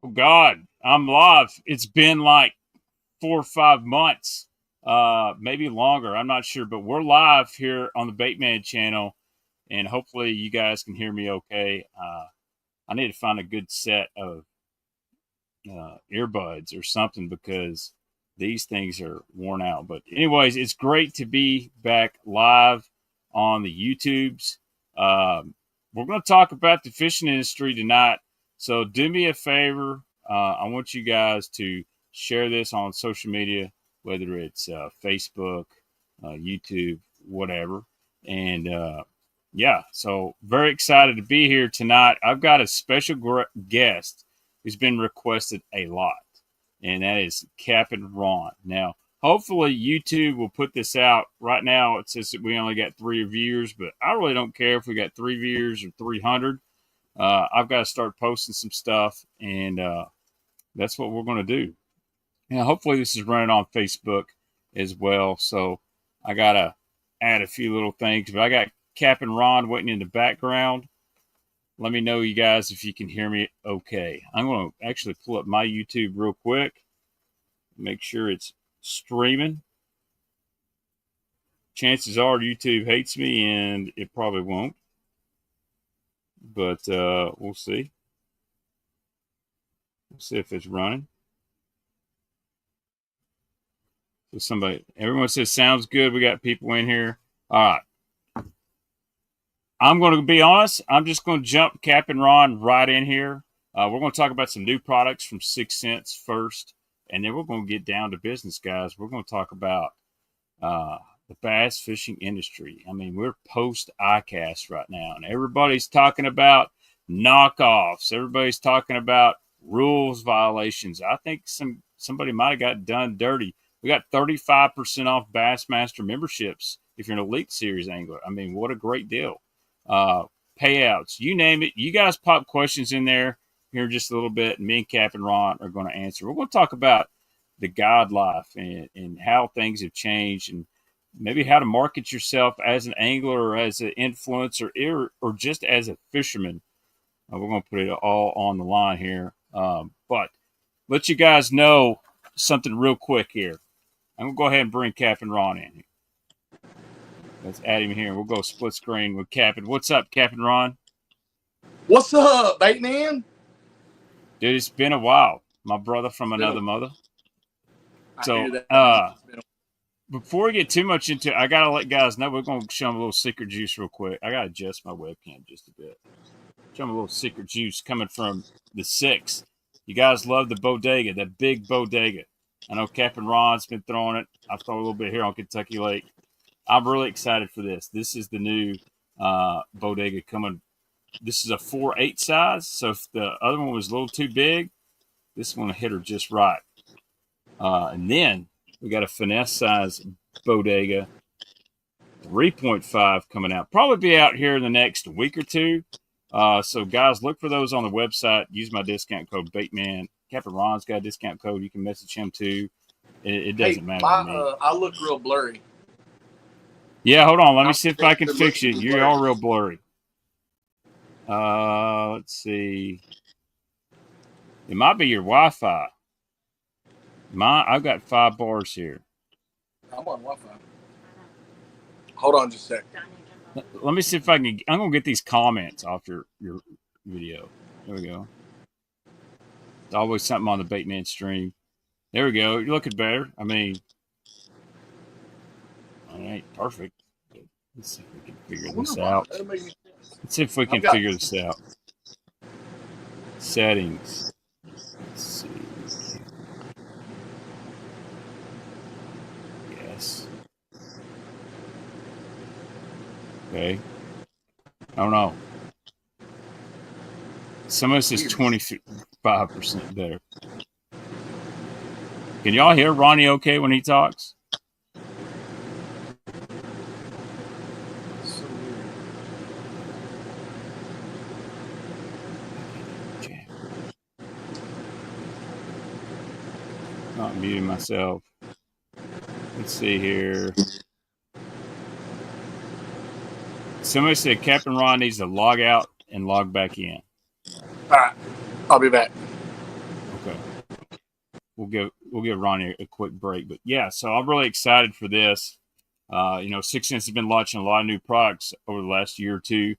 Oh God, I'm live. It's been like 4 or 5 months, maybe longer. I'm not sure, but we're live here on the Baitman channel, and hopefully you guys can hear me okay. I need to find a good set of earbuds or something because these things are worn out. But anyways, it's great to be back live on the YouTubes. We're going to talk about the fishing industry tonight. So do me a favor. I want you guys to share this on social media, whether it's Facebook, YouTube, whatever. And yeah, so very excited to be here tonight. I've got a special guest who's been requested a lot, and that is CapN Ron. Now, hopefully YouTube will put this out. Right now, it says that we only got 3 viewers, but I really don't care if we got 3 viewers or 300. I've got to start posting some stuff, and that's what we're going to do. Now, hopefully this is running on Facebook as well, so I got to add a few little things, but I got CapN Ron waiting in the background. Let me know, you guys, if you can hear me okay. I'm going to actually pull up my YouTube real quick, make sure it's streaming. Chances are YouTube hates me, and it probably won't. But we'll see. We'll see if it's running. So everyone says, sounds good. We got people in here. All right. I'm going to be honest. I'm just going to jump CapN Ron right in here. We're going to talk about some new products from 6 Cents first, and then we're going to get down to business, guys. We're going to talk about the bass fishing industry. I mean, we're post ICAST right now, and everybody's talking about knockoffs. Everybody's talking about rules violations. I think somebody might have got done dirty. We got 35% off Bassmaster memberships if you're an Elite Series angler. I mean, what a great deal. Payouts, you name it. You guys pop questions in there here in just a little bit, and me and CapN Ron are going to answer. We're going to talk about the God life and how things have changed, and maybe how to market yourself as an angler or as an influencer or just as a fisherman. We're going to put it all on the line here. But let you guys know something real quick here. I'm going to go ahead and bring CapN Ron in here. Let's add him here. We'll go split screen with CapN. What's up, CapN Ron? What's up, Baitman? Dude, it's been a while. My brother from another mother. So, before we get too much into it, I got to let guys know we're going to show them a little secret juice real quick. I got to adjust my webcam just a bit. Show them a little secret juice coming from the 6. You guys love the bodega, that big bodega. I know CapN Ron's been throwing it. I've thrown a little bit here on Kentucky Lake. I'm really excited for this. This is the new bodega coming. This is a 4/8 size. So if the other one was a little too big, this one will hit her just right. And then we got a finesse size bodega 3.5 coming out. Probably be out here in the next week or two. So guys, look for those on the website. Use my discount code Baitman. CapN Ron's got a discount code. You can message him too. It doesn't matter to me. I look real blurry. Yeah, hold on. Let me see if I can fix it. You're all real blurry. Let's see. It might be your Wi-Fi. I've got 5 bars here. I'm on Wi-Fi. Hold on just a sec. Let me see if I can. I'm going to get these comments off your video. There we go. There's always something on the Baitman stream. There we go. You're looking better. I mean, all right, perfect. Let's see if we can figure this out. Let's see if we can figure this out. Settings. Let's see. Yes. Okay. I don't know. Somebody says 25% better. Can y'all hear Ronnie okay when he talks? Not muting myself. Let's see here. Somebody said CapN Ron needs to log out and log back in. All right. I'll be back. we'll give Ronnie a quick break. But yeah, so I'm really excited for this. 6 Sense has been launching a lot of new products over the last year or two.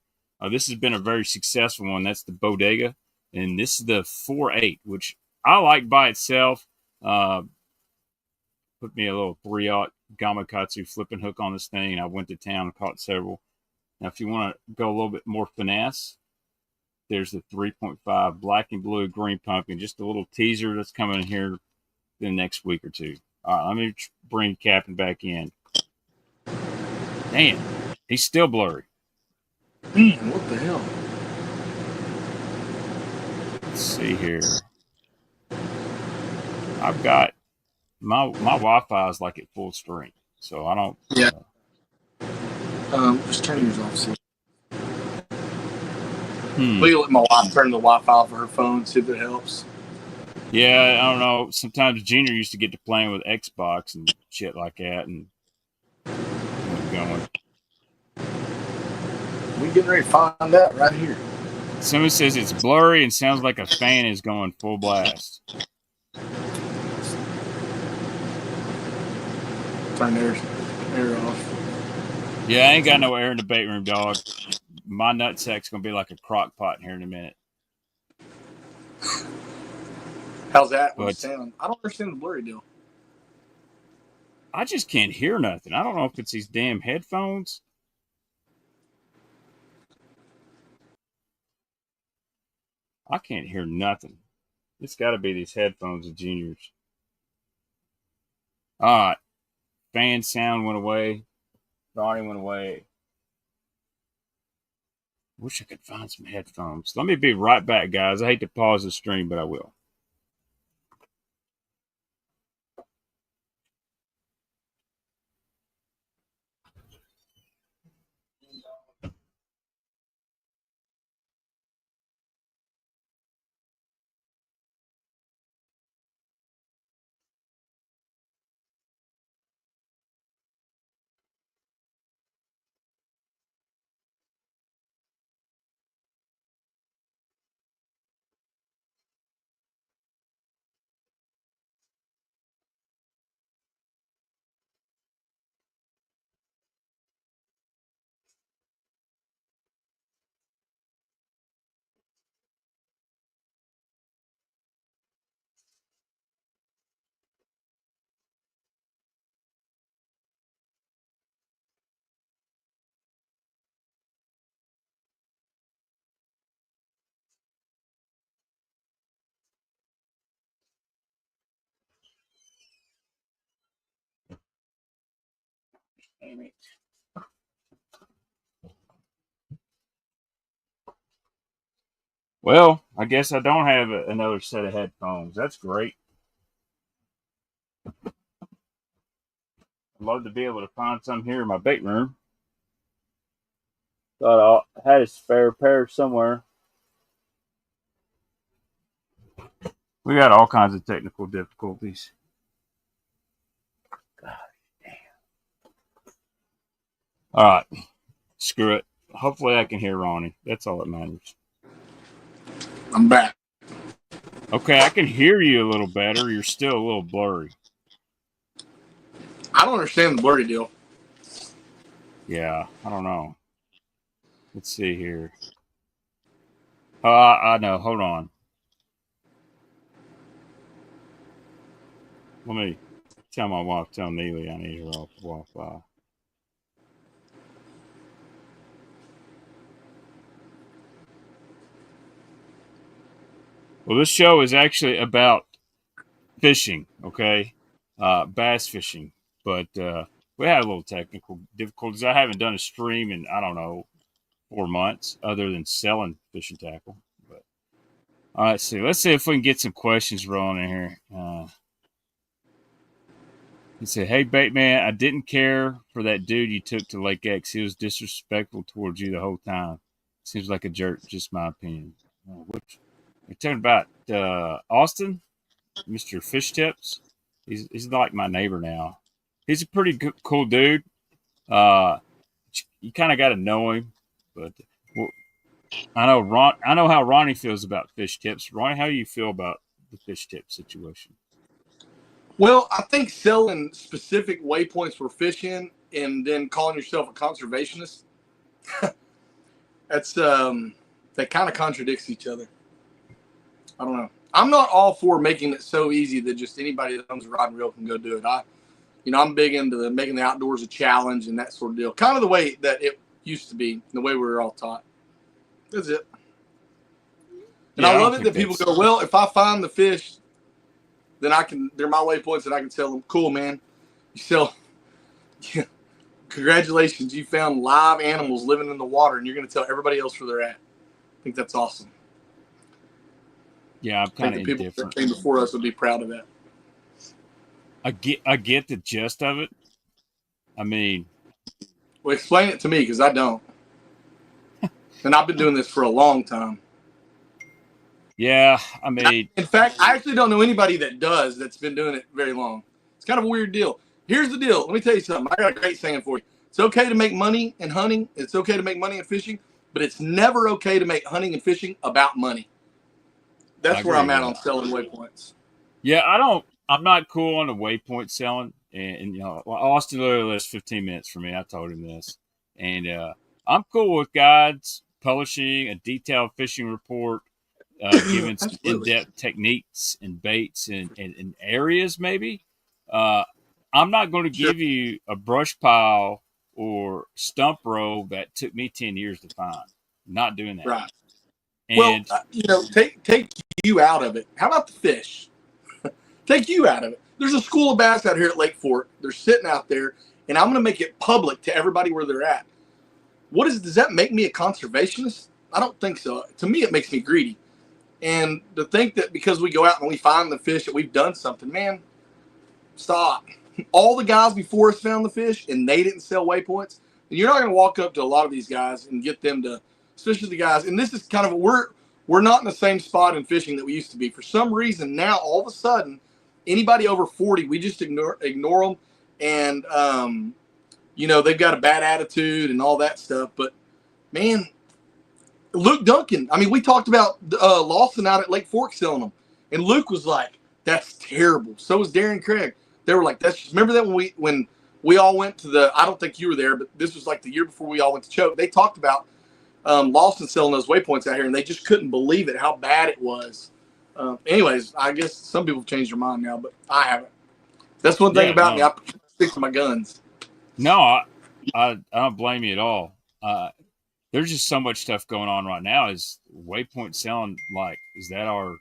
This has been a very successful one. That's the Bodega, and this is the 4.8, which I like by itself. Put me a little 3/0 Gamakatsu flipping hook on this thing, and I went to town and caught several. Now, if you want to go a little bit more finesse, there's the 3.5 black and blue green pumpkin, just a little teaser that's coming in here the next week or two. All right, let me bring CapN back in. Damn, he's still blurry. Man, what the hell? Let's see here. I've got my Wi-Fi is like at full strength, so I don't. Yeah. Just turn yours off. See. Will you let my wife turn the Wi-Fi off of her phone? See if it helps. Yeah, I don't know. Sometimes Junior used to get to playing with Xbox and shit like that, and going. We getting ready to find out right here. Someone says it's blurry and sounds like a fan is going full blast. Turn air off. Yeah, I ain't got no air in the bait room, dog. My nutsack's gonna be like a crock pot in here in a minute. How's that sound? I don't understand the blurry deal. I just can't hear nothing. I don't know if it's these damn headphones. I can't hear nothing. It's got to be these headphones of Junior's. All right. Fan sound went away. Ronnie went away. Wish I could find some headphones. Let me be right back, guys. I hate to pause the stream, but I will. Damn it. Well, I guess I don't have another set of headphones. That's great. I'd love to be able to find some here in my bait room. Thought I had a spare pair somewhere. We got all kinds of technical difficulties. God damn. All right. Screw it. Hopefully I can hear Ronnie. That's all that matters. I'm back. Okay, I can hear you a little better. You're still a little blurry. I don't understand the blurry deal. Yeah, I don't know. Let's see here. I know. Hold on. Let me tell my wife, tell Neely I need her off Wi-Fi. Well, this show is actually about fishing, okay? Bass fishing. But we had a little technical difficulties. I haven't done a stream in, I don't know, 4 months other than selling fishing tackle. But all right, let's see if we can get some questions rolling in here. He said, "Hey, Baitman, I didn't care for that dude you took to Lake X. He was disrespectful towards you the whole time. Seems like a jerk, just my opinion." Which you're talking about Austin, Mr. Fish Tips. He's like my neighbor now. He's a pretty cool dude. You kind of got to know him, but well, I know how Ronnie feels about Fish Tips. Ronnie, how do you feel about the Fish Tip situation? Well, I think selling specific waypoints for fishing and then calling yourself a conservationist, that's that kind of contradicts each other. I don't know. I'm not all for making it so easy that just anybody that owns a rod and reel can go do it. I'm big into making the outdoors a challenge and that sort of deal. Kind of the way that it used to be, the way we were all taught. That's it. And Yeah, I I love don't it think that people that's. go, well, if I find the fish, then they're my waypoints and I can sell them. Cool, man. You sell, congratulations, you found live animals living in the water and you're going to tell everybody else where they're at. I think that's awesome. Yeah, I'm I think kind the of people that indifferent. came before us would be proud of that. I get the gist of it. I mean, Well, explain it to me because I don't. And I've been doing this for a long time. yeah, I mean, In fact, I actually don't know anybody that's been doing it very long. It's kind of a weird deal. Here's the deal. Let me tell you something. I got a great saying for you. It's okay to make money in hunting. It's okay to make money in fishing, but it's never okay to make hunting and fishing about money. I That's where agree I'm at with on it. selling waypoints. Yeah, I don't. I'm not cool on the waypoint selling, and Austin literally lives 15 minutes from me. I told him this, and I'm cool with guides publishing a detailed fishing report, giving some Absolutely. in-depth techniques and baits and areas. Maybe I'm not going to Sure. give you a brush pile or stump row that took me 10 years to find. Not doing that. Right. Well, And take you out of it. How about the fish? Take you out of it. There's a school of bass out here at Lake Fork. They're sitting out there, and I'm going to make it public to everybody where they're at. Does that make me a conservationist? I don't think so. To me, it makes me greedy. And to think that because we go out and we find the fish that we've done something, man, stop. All the guys before us found the fish and they didn't sell waypoints. And you're not going to walk up to a lot of these guys and get them to, especially the guys. And this is kind of we're not in the same spot in fishing that we used to be. For some reason now, all of a sudden, anybody over 40, we just ignore them, and they've got a bad attitude and all that stuff. But man, Luke Duncan. I mean, we talked about Lawson out at Lake Fork selling them, and Luke was like, "That's terrible." So was Darren Craig. They were like, "That's." Remember that when we all went to the. I don't think you were there, but this was like the year before we all went to Choke. They talked about Lawson selling those waypoints out here, and they just couldn't believe it how bad it was. Anyways, I guess some people have changed their mind now, but I haven't. That's one thing yeah, about me. no, I stick to my guns. no, I don't blame you at all. There's just so much stuff going on right now. Is waypoint selling like is that our?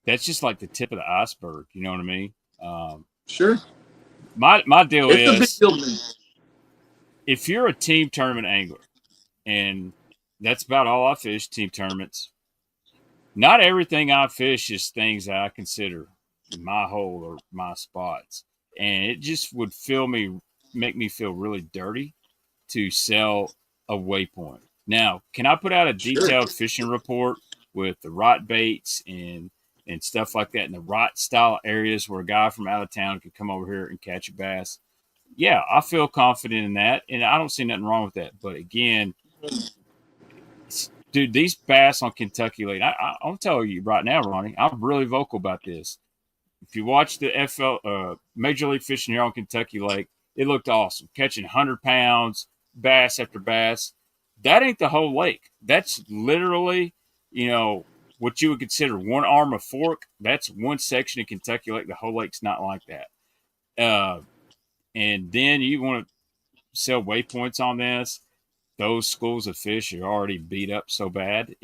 That's just like the tip of the iceberg. You know what I mean? Sure, My deal it's a big is deal to me. if you're a team tournament angler, and that's about all I fish team tournaments. Not everything I fish is things that I consider my hole or my spots, and it just would make me feel really dirty to sell a waypoint. Now, can I put out a Sure, detailed fishing report with the right baits and stuff like that in the right style areas where a guy from out of town could come over here and catch a bass? Yeah, I feel confident in that, and I don't see nothing wrong with that. But again, dude, these bass on Kentucky Lake, I'll tell you right now, Ronnie, I'm really vocal about this. If you watch the Major League Fishing here on Kentucky Lake, it looked awesome. Catching 100 pounds, bass after bass. That ain't the whole lake. That's literally, what you would consider one arm of fork. That's one section of Kentucky Lake. The whole lake's not like that. And then you want to sell waypoints on this. Those schools of fish are already beat up so bad.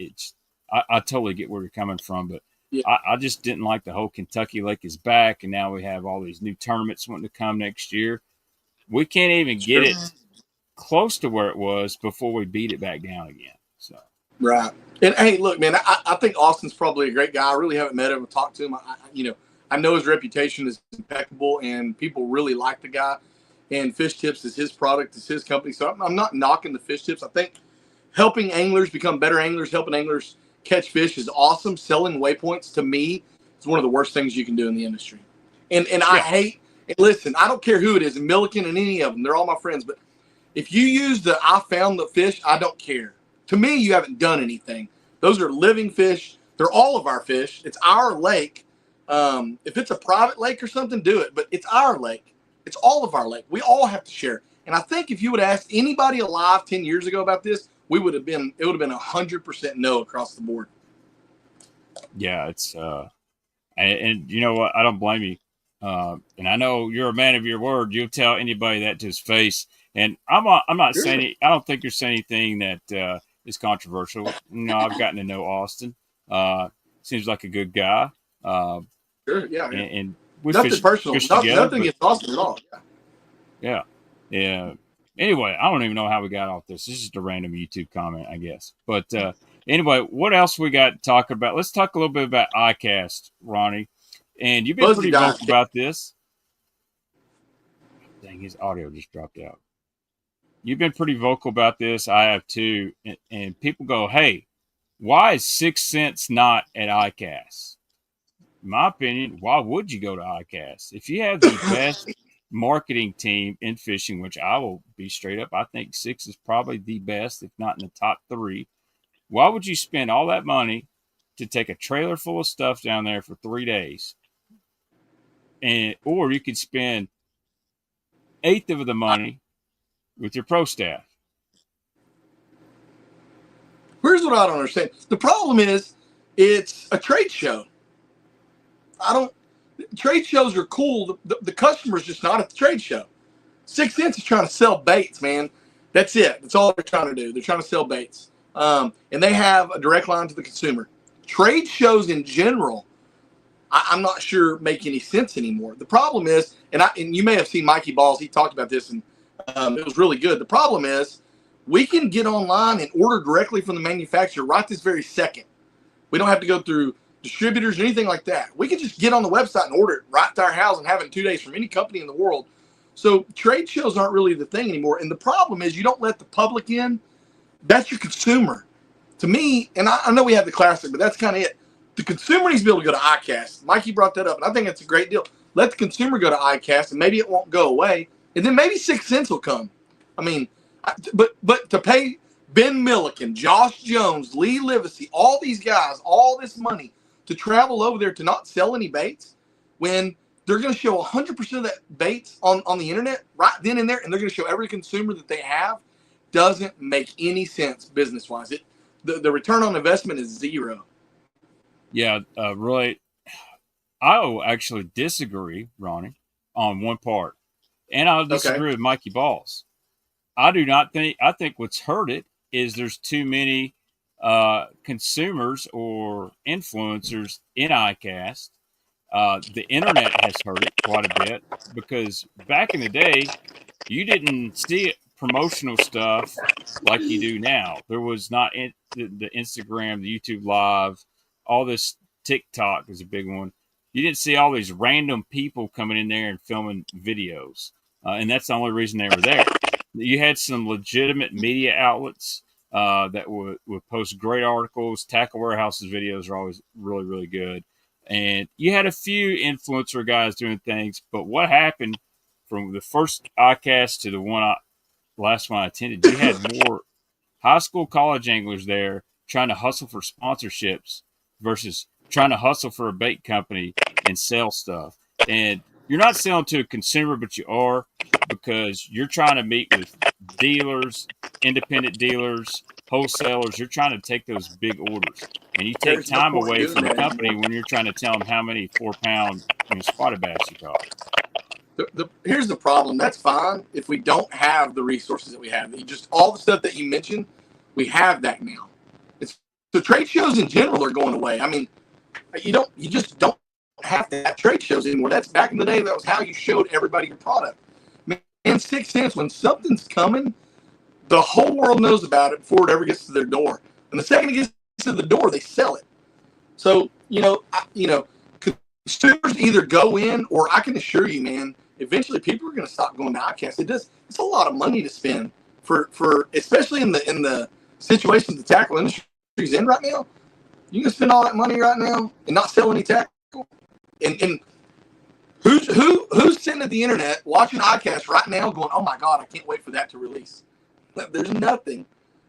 I totally get where you're coming from, but yeah, I just didn't like the whole Kentucky Lake is back, and now we have all these new tournaments wanting to come next year. We can't even get sure. it close to where it was before we beat it back down again. So Right. And hey, look, man, I think Austin's probably a great guy. I really haven't met him or talked to him. I know his reputation is impeccable, and people really like the guy. And Fish Tips is his product, is his company. So I'm not knocking the Fish Tips. I think helping anglers become better anglers, helping anglers catch fish is awesome. Selling waypoints to me is one of the worst things you can do in the industry. And I yeah, hate. And listen, I don't care who it is, and Milliken and any of them, they're all my friends. But if you use the "I found the fish," I don't care. To me, you haven't done anything. Those are living fish. They're all of our fish. It's our lake. If it's a private lake or something, do it. But it's our lake. It's all of our lake. We all have to share. And I think if you would ask anybody alive 10 years ago about this, it would have been 100% no across the board. Yeah, it's and you know what? I don't blame you. And I know you're a man of your word. You'll tell anybody that to his face. And I'm not Sure. saying I don't think you're saying anything that is controversial. You know, I've gotten to know Austin. Seems like a good guy. Sure. Yeah. And we nothing personal. fish together. Nothing against Austin at all. Yeah. Yeah. Anyway, I don't even know how we got off this. This is just a random YouTube comment, I guess. But anyway, what else we got to talk about? Let's talk a little bit about iCast, Ronnie. And you've been pretty vocal about this. Dang, his audio just dropped out. You've been pretty vocal about this. I have too. And people go, hey, why is 6 cents not at iCast? In my opinion, why would you go to iCast? If you have the best marketing team in fishing, which I will be straight up, I think 6 is probably the best, if not in the top 3. Why would you spend all that money to take a trailer full of stuff down there for 3 days? Or you could spend 1/8 of the money with your pro staff. Here's what I don't understand. The problem is it's a trade show. Trade shows are cool. The customer's just not at the trade show. 6 cents is trying to sell baits, man. That's it. That's all they're trying to do. They're trying to sell baits. And they have a direct line to the consumer. Trade shows in general, I'm not sure make any sense anymore. The problem is, and you may have seen Mikey Balls, he talked about this, and it was really good. The problem is we can get online and order directly from the manufacturer right this very second. We don't have to go through distributors or anything like that. We can just get on the website and order it right to our house and have it in 2 days from any company in the world. So trade shows aren't really the thing anymore. And the problem is you don't let the public in. That's your consumer. To me, and I know we have the classic, but that's kind of it. The consumer needs to be able to go to iCast. Mikey brought that up, and I think that's a great deal. Let the consumer go to iCast, and maybe it won't go away. And then maybe 6 cents will come. I mean, but to pay Ben Milliken, Josh Jones, Lee Livesey, all these guys, all this money to travel over there to not sell any baits when they're going to show 100% of that baits on the internet right then and there, and they're going to show every consumer that they have, doesn't make any sense business-wise. The return on investment is 0. Yeah, really. I will actually disagree, Ronnie, on one part. And I'll disagree with Mikey Balls. I think what's hurt it is there's too many consumers or influencers in iCast. The internet has hurt it quite a bit because back in the day, you didn't see promotional stuff like you do now. There was not the Instagram, the YouTube Live, all this. TikTok is a big one. You didn't see all these random people coming in there and filming videos. And that's the only reason they were there. You had some legitimate media outlets that would post great articles. Tackle Warehouse's videos are always really, really good. And you had a few influencer guys doing things. But what happened from the first iCast to the last one I attended, you had more high school, college anglers there trying to hustle for sponsorships versus trying to hustle for a bait company and sell stuff. And you're not selling to a consumer, but you are because you're trying to meet with dealers, independent dealers, wholesalers. You're trying to take those big orders. And you take time away from the company when you're trying to tell them how many 4-pound spotted bass you caught. Here's the problem. That's fine if we don't have the resources that we have. All the stuff that you mentioned, we have that now. So trade shows in general are going away. I mean, you just don't have to have trade shows anymore. That's back in the day. That was how you showed everybody your product. Man, 6 cents, when something's coming, the whole world knows about it before it ever gets to their door. And the second it gets to the door, they sell it. So, consumers either go in, or I can assure you, man, eventually people are going to stop going to iCast. It's a lot of money to spend for especially in the situation the tackle industry is in right now. You can spend all that money right now and not sell any tackle. And who's sitting at the internet watching iCast right now going, oh my God, I can't wait for that to release. There's nothing.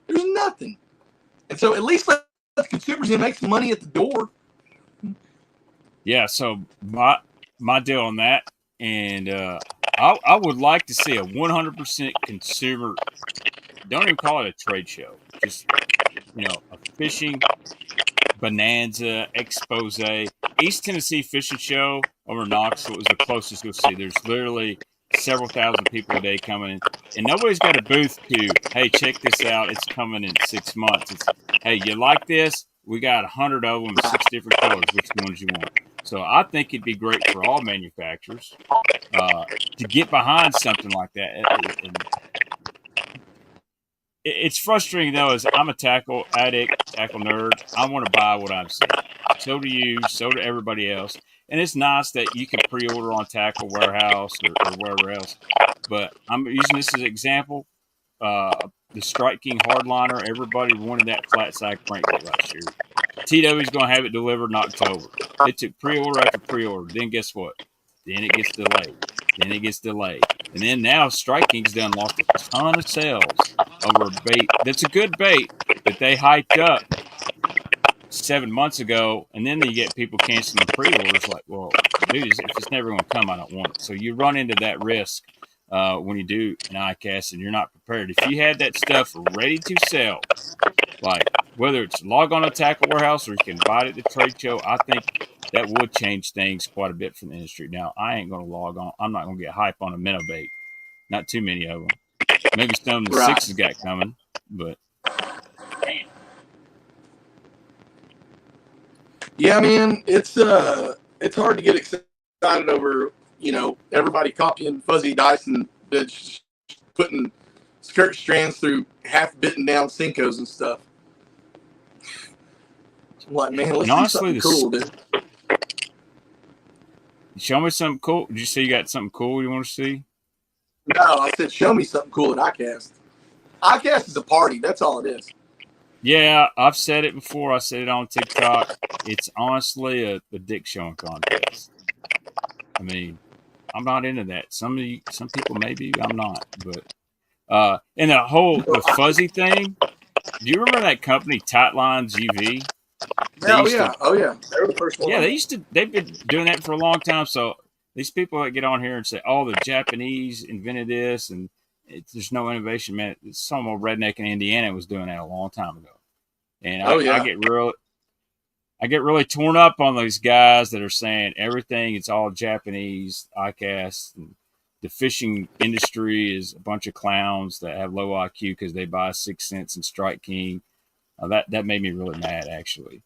And so at least let the consumers in make some money at the door. Yeah, so my deal on that, and I would like to see a 100% consumer. Don't even call it a trade show. Just a fishing bonanza expose. East Tennessee Fishing Show over Knoxville is the closest you'll see. There's literally several thousand people a day coming in, and nobody's got a booth to, hey, check this out. It's coming in 6 months. It's, hey, you like this? We got 100 of them, 6 different colors. Which ones you want? So I think it'd be great for all manufacturers to get behind something like that. And it's frustrating though, as I'm a tackle addict, tackle nerd. I want to buy what I've seen. So do you. So do everybody else. And it's nice that you can pre-order on Tackle Warehouse or wherever else. But I'm using this as an example. The Strike King hardliner. Everybody wanted that flat side crankbait last year. TW's going to have it delivered in October. It took pre-order after pre-order. Then guess what? Then it gets delayed. Then it gets delayed. And then now Strike King's done lost a ton of sales over a bait that's a good bait that they hyped up 7 months ago. And then you get people canceling the pre-orders like, well, dude, if it's never going to come, I don't want it. So you run into that risk when you do an ICAST and you're not prepared. If you had that stuff ready to sell, like whether it's log on to Tackle Warehouse or you can buy it at the trade show, I think that would change things quite a bit for the industry. Now, I ain't going to log on. I'm not going to get hype on a minnow bait. Not too many of them. Maybe some of the sixes got coming, but Yeah, man, it's hard to get excited over everybody copying Fuzzy Dyson that's putting skirt strands through half bitten down Cincos and stuff. I'm like, man, let's do something cool, dude. Show me something cool. Did you say you got something cool you want to see? No, I said show me something cool at ICAST. ICAST is a party. That's all it is. Yeah, I've said it before. I said it on TikTok. It's honestly a dick showing contest. I mean, I'm not into that. Some people maybe, I'm not. But and the fuzzy thing. Do you remember that company Tightlines UV? Oh yeah. They were the first one. Yeah, they've been doing that for a long time. So these people that get on here and say, "Oh, the Japanese invented this," and there's no innovation, man. Some old redneck in Indiana was doing that a long time ago. And I get really torn up on these guys that are saying everything it's all Japanese ICAST. And the fishing industry is a bunch of clowns that have low IQ because they buy 6 cents and Strike King. That made me really mad, actually.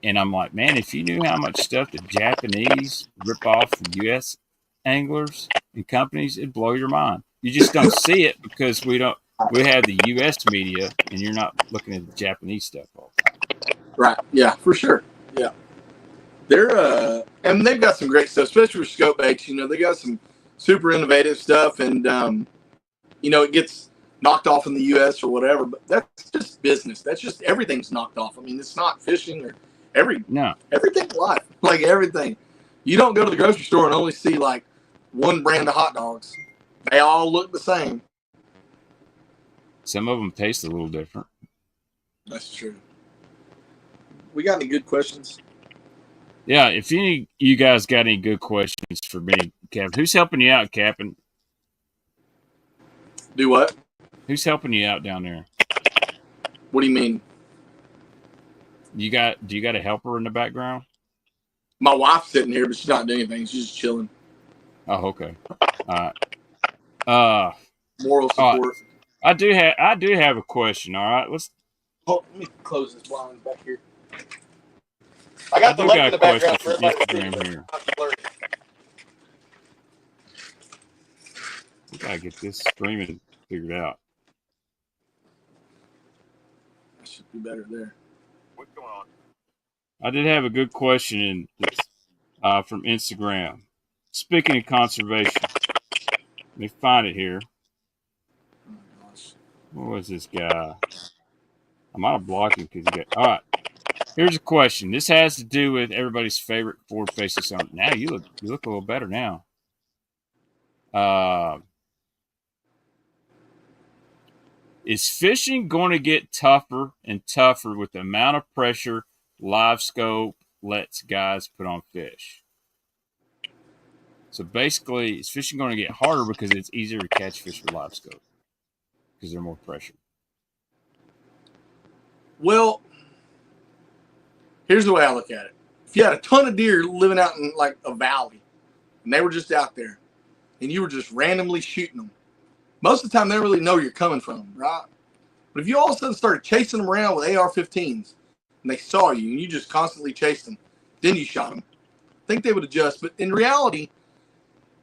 And I'm like, man, if you knew how much stuff the Japanese rip off the U.S. anglers and companies, it'd blow your mind. You just don't see it because we have the U.S. media, and you're not looking at the Japanese stuff all the time. Right. Yeah, for sure. Yeah. They're and they've got some great stuff, especially for scope baits. They got some super innovative stuff, and it gets knocked off in the U.S. or whatever. But that's just business. That's just everything's knocked off. I mean, it's not fishing or everything's life. Like everything, you don't go to the grocery store and only see like one brand of hot dogs. They all look the same. Some of them taste a little different. That's true. We got any good questions? Yeah, if you guys got any good questions for me, Cap, who's helping you out, Cap'n? Do what? Who's helping you out down there? What do you mean? Do you got a helper in the background? My wife's sitting here, but she's not doing anything. She's just chilling. Oh, okay. All right. Moral support. I do have a question. All right, let me close this blind back here. I got the link in the background for Instagram here. We gotta get this streaming figured out. That should be better there. What's going on? I did have a good question from Instagram. Speaking of conservation, let me find it here. Oh gosh. What was this guy? I might have blocked him because he got. All right. Here's a question. This has to do with everybody's favorite forward-facing zone. Now you look a little better now. Is fishing going to get tougher and tougher with the amount of pressure, live scope, lets guys put on fish. So basically, is fishing going to get harder because it's easier to catch fish with live scope because they're more pressure? Well, here's the way I look at it. If you had a ton of deer living out in like a valley and they were just out there and you were just randomly shooting them, most of the time they don't really know you're coming from them, right? But if you all of a sudden started chasing them around with AR-15s and they saw you and you just constantly chased them, then you shot them, I think they would adjust. But in reality,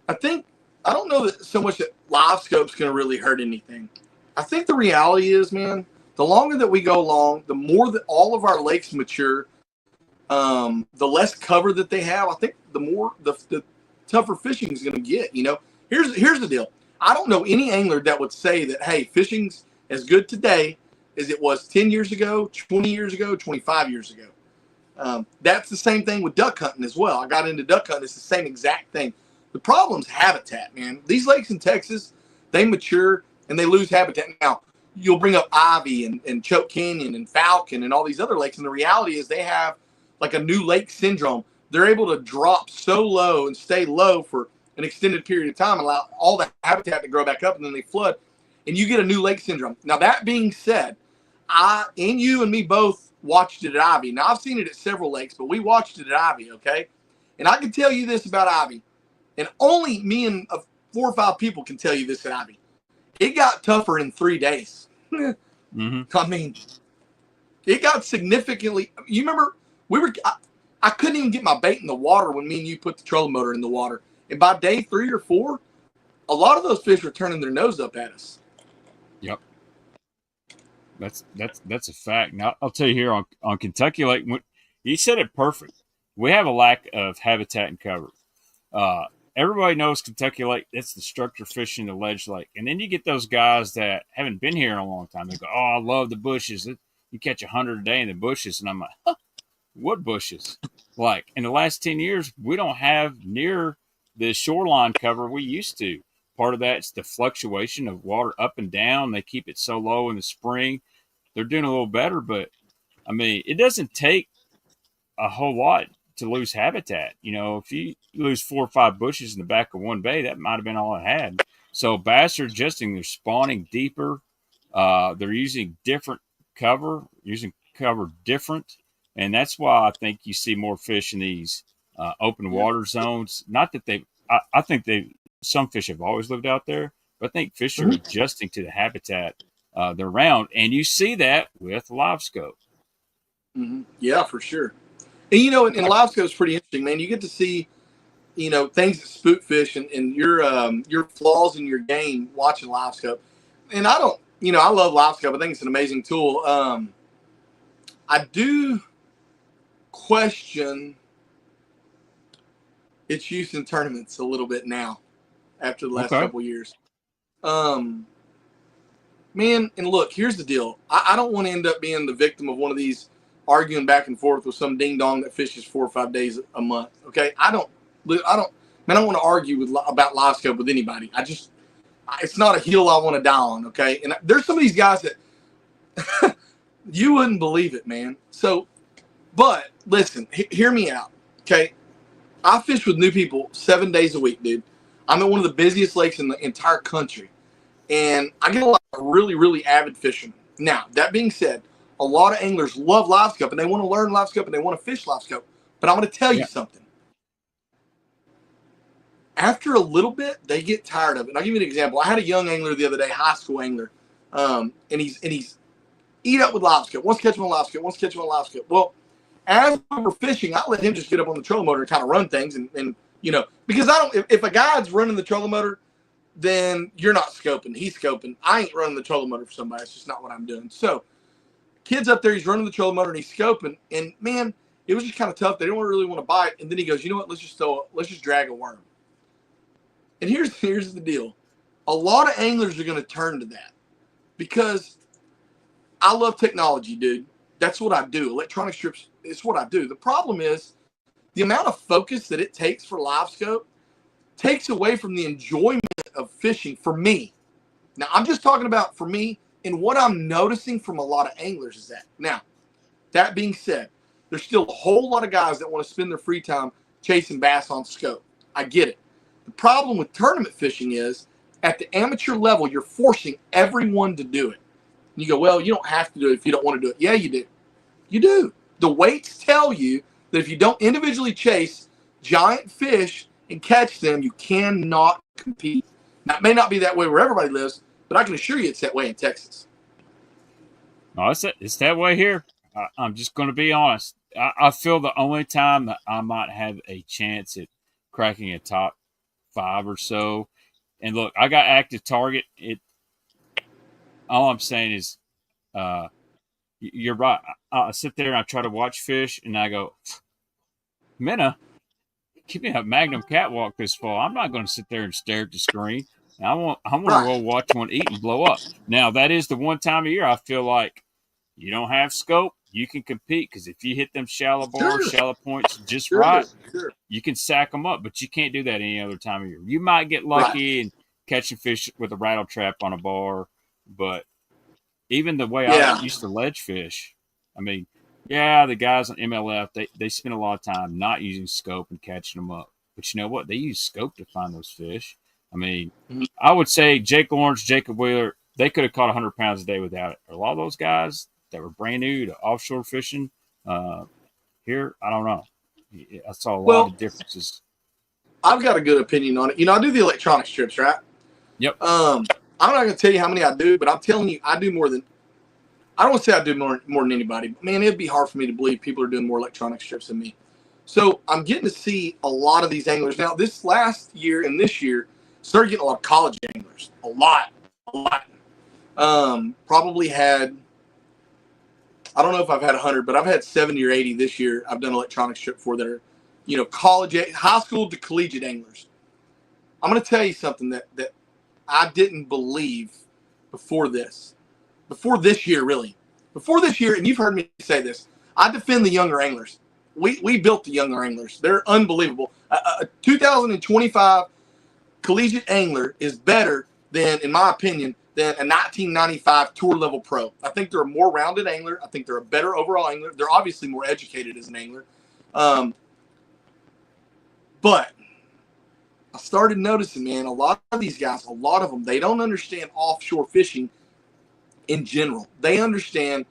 I don't know that so much that live scope's going to really hurt anything. I think the reality is, man, the longer that we go along, the more that all of our lakes mature, the less cover that they have. I think the tougher fishing is going to get. You know, here's the deal. I don't know any angler that would say that, hey, fishing's as good today as it was 10 years ago, 20 years ago, 25 years ago. That's the same thing with duck hunting as well. I got into duck hunting. It's the same exact thing. The problem's habitat, man. These lakes in Texas, they mature and they lose habitat. Now, you'll bring up Ivy and Choke Canyon and Falcon and all these other lakes, and the reality is they have like a new lake syndrome. They're able to drop so low and stay low for an extended period of time, allow all the habitat to grow back up, and then they flood, and you get a new lake syndrome. Now, that being said, you and me both watched it at Ivy. Now, I've seen it at several lakes, but we watched it at Ivy, okay? And I can tell you this about Ivy, and only me and 4 or 5 people can tell you this at Ivy. It got tougher in 3 days. Mm-hmm. I mean, it got significantly. You remember, I couldn't even get my bait in the water when me and you put the trolling motor in the water. And by day 3 or 4, a lot of those fish were turning their nose up at us. Yep. That's a fact. Now, I'll tell you here on Kentucky Lake, you said it perfect. We have a lack of habitat and cover. Everybody knows Kentucky Lake, it's the structure fishing, the ledge lake. And then you get those guys that haven't been here in a long time. They go, oh, I love the bushes. You catch 100 a day in the bushes. And I'm like, huh, what bushes? Like, in the last 10 years, we don't have near the shoreline cover we used to. Part of that's the fluctuation of water up and down. They keep it so low in the spring. They're doing a little better, but, I mean, it doesn't take a whole lot to lose habitat. You know, if you lose 4 or 5 bushes in the back of one bay, that might have been all it had. So bass are adjusting. They're spawning deeper. They're using different cover, different. And that's why I think you see more fish in these open water zones. Not that I think some fish have always lived out there, but I think fish are adjusting to the habitat they're around. And you see that with live scope. Mm-hmm. Yeah, for sure. And, you know, and live scope is pretty interesting, man. You get to see, you know, things that spook fish and your flaws in your game watching live scope. And I love live scope. I think it's an amazing tool. I do question its use in tournaments a little bit now after the last couple of years. Man, and look, here's the deal. I don't want to end up being the victim of one of these arguing back and forth with some ding dong that fishes 4 or 5 days a month. Okay, I don't want to argue about live scope with anybody. It's not a hill I want to die on. Okay, and there's some of these guys that you wouldn't believe it, man. So, but listen, hear me out. Okay, I fish with new people 7 days a week, dude. I'm at one of the busiest lakes in the entire country, and I get a lot of really, really avid fishermen. Now, that being said, a lot of anglers love live scope and they want to learn live scope and they want to fish live scope. But I'm going to tell you something. After a little bit, they get tired of it. And I'll give you an example. I had a young angler the other day, high school angler, and he's eat up with live scope. Wants to catch him on live scope. Well, as we were fishing, I let him just get up on the trolling motor and kind of run things, and you know, because if a guy's running the trolling motor, then you're not scoping. He's scoping. I ain't running the trolling motor for somebody. It's just not what I'm doing. So. Kid's up there, he's running the trolling motor and he's scoping, and man, it was just kind of tough. They didn't really want to bite, and then he goes, you know what? Let's just drag a worm. And here's the deal: a lot of anglers are going to turn to that because I love technology, dude. That's what I do. Electronic strips, it's what I do. The problem is the amount of focus that it takes for live scope takes away from the enjoyment of fishing for me. Now, I'm just talking about for me. And what I'm noticing from a lot of anglers is that. Now, that being said, there's still a whole lot of guys that want to spend their free time chasing bass on scope. I get it. The problem with tournament fishing is at the amateur level, you're forcing everyone to do it. You go, well, you don't have to do it if you don't want to do it. Yeah, you do. You do. The weights tell you that if you don't individually chase giant fish and catch them, you cannot compete. Now, it may not be that way where everybody lives, but I can assure you it's that way in Texas. No, it's that way here. I'm just going to be honest. I feel the only time that I might have a chance at cracking a top 5 or so, and look, I got active target. All I'm saying is, you're right. I sit there and I try to watch fish, and I go, Minna, give me a Magnum catwalk this fall. I'm not going to sit there and stare at the screen. I want to go watch one eat and blow up. Now, that is the one time of year I feel like you don't have scope, you can compete, because if you hit them shallow bars, shallow points just right, you can sack them up. But you can't do that any other time of year. You might get lucky and catching fish with a rattle trap on a bar, but even the way I used to ledge fish, I mean, yeah, the guys on MLF, they spend a lot of time not using scope and catching them up. But you know what? They use scope to find those fish. I mean, I would say Jake Lawrence, Jacob Wheeler, they could have caught 100 pounds a day without it. A lot of those guys that were brand new to offshore fishing here, I don't know. I saw a lot of differences. I've got a good opinion on it. You know, I do the electronic strips, right? Yep. I'm not going to tell you how many I do, but I'm telling you, I do more than – I don't want to say I do more than anybody. But, man, it'd be hard for me to believe people are doing more electronic strips than me. So I'm getting to see a lot of these anglers. Now, this last year and this year, started getting a lot of college anglers. A lot. Probably had – I don't know if I've had 100, but I've had 70 or 80 this year. I've done electronic strip for that are, you know, college, high school to collegiate anglers. I'm going to tell you something that I didn't believe before this year, really. Before this year, and you've heard me say this, I defend the younger anglers. We built the younger anglers. They're unbelievable. A 2025 collegiate angler is better than, in my opinion, than a 1995 tour level pro. I think they're a more rounded angler. I think they're a better overall angler. They're obviously more educated as an angler. But I started noticing, man, a lot of these guys, a lot of them, they don't understand offshore fishing in general. They understand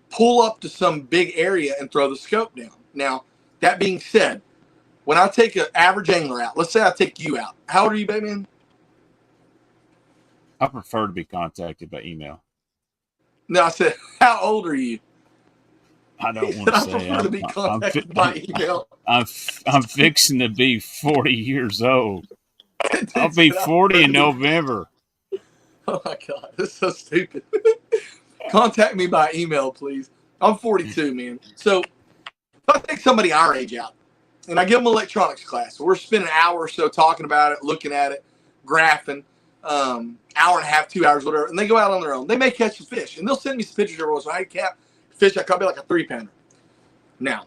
pull up to some big area and throw the scope down. Now, that being said, when I take an average angler out, let's say I take you out. How old are you, Baitman? I prefer to be contacted by email. No, I said, how old are you? I don't want to say. I prefer to be contacted by email. I'm fixing to be 40 years old. I'll be 40 in November. Oh, my God. That's so stupid. Contact me by email, please. I'm 42, man. So if I take somebody our age out and I give them an electronics class, so we're spending an hour or so talking about it, looking at it, graphing, hour and a half, 2 hours, whatever, and they go out on their own. They may catch some fish, and they'll send me some pictures every once in a while. Hey, Cap, fish I caught me like a 3-pounder. Now,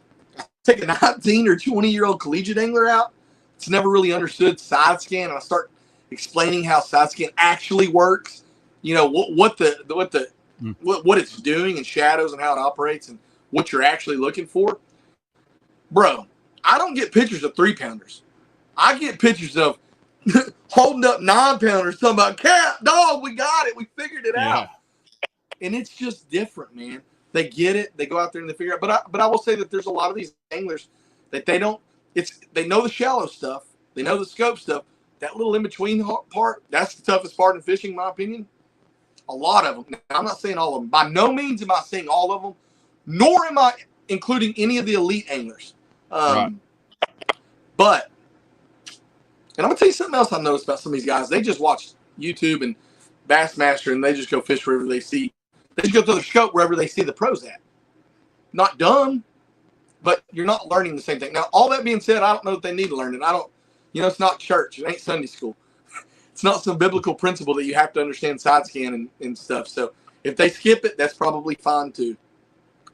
take a 19 or 20-year-old collegiate angler out. It's never really understood side scan, and I start explaining how side scan actually works. You know what it's doing and shadows and how it operates and what you're actually looking for. Bro, I don't get pictures of 3-pounders. I get pictures of holding up 9-pounders, talking about, Cap, dog, we got it, we figured it out. And it's just different, man. They get it, they go out there and they figure it out. But I will say that there's a lot of these anglers that they know the shallow stuff, they know the scope stuff. That little in-between part, that's the toughest part in fishing, in my opinion. A lot of them. Now, I'm not saying all of them. By no means am I saying all of them, nor am I including any of the elite anglers. Right. But, and I'm going to tell you something else I noticed about some of these guys. They just watch YouTube and Bassmaster, and they just go fish wherever they see. They just go through their scope wherever they see the pros at. Not dumb, but you're not learning the same thing. Now, all that being said, I don't know that they need to learn it. It's not church. It ain't Sunday school. It's not some biblical principle that you have to understand side scan and stuff. So if they skip it, that's probably fine too.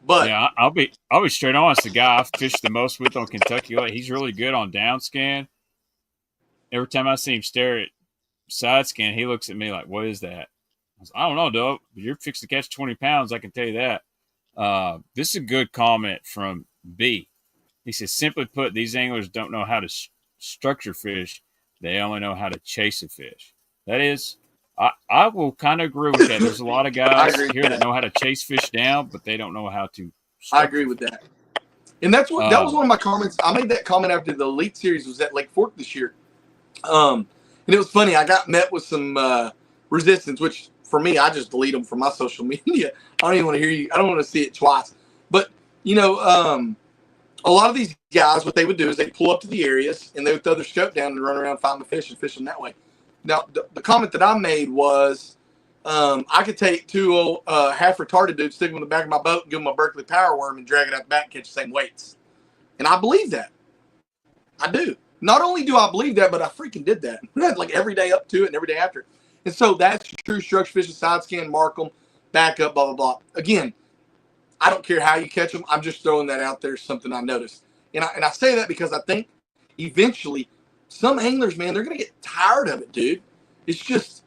But yeah, I'll be straight honest. The guy I've fished the most with on Kentucky Lake, he's really good on down scan. Every time I see him stare at side scan, he looks at me like, "What is that?" I don't know, Doug. You're fixing to catch 20 pounds. I can tell you that. This is a good comment from B, he says, simply put, these anglers don't know how to structure fish. They only know how to chase a fish. That is, I will kind of agree with that. There's a lot of guys here that know how to chase fish down, but they don't know how to I agree with that. And that was one of my comments. I made that comment after the Elite Series was at Lake Fork this year. And it was funny. I got met with some resistance, which for me, I just delete them from my social media. I don't even want to hear you. I don't want to see it twice. But, you know, a lot of these guys, what they would do is they'd pull up to the areas and they would throw their scope down and run around, find the fish and fish them that way. Now, the comment that I made was I could take two half-retarded dudes, stick them in the back of my boat, and give them a Berkeley power worm and drag it out the back and catch the same weights. And I believe that. I do. Not only do I believe that, but I freaking did that. Like every day up to it and every day after. And so that's true structure fishing, side scan, mark them, back up, blah, blah, blah. Again, I don't care how you catch them. I'm just throwing that out there, something I noticed. And I say that because I think eventually some anglers, man, they're going to get tired of it, dude. It's just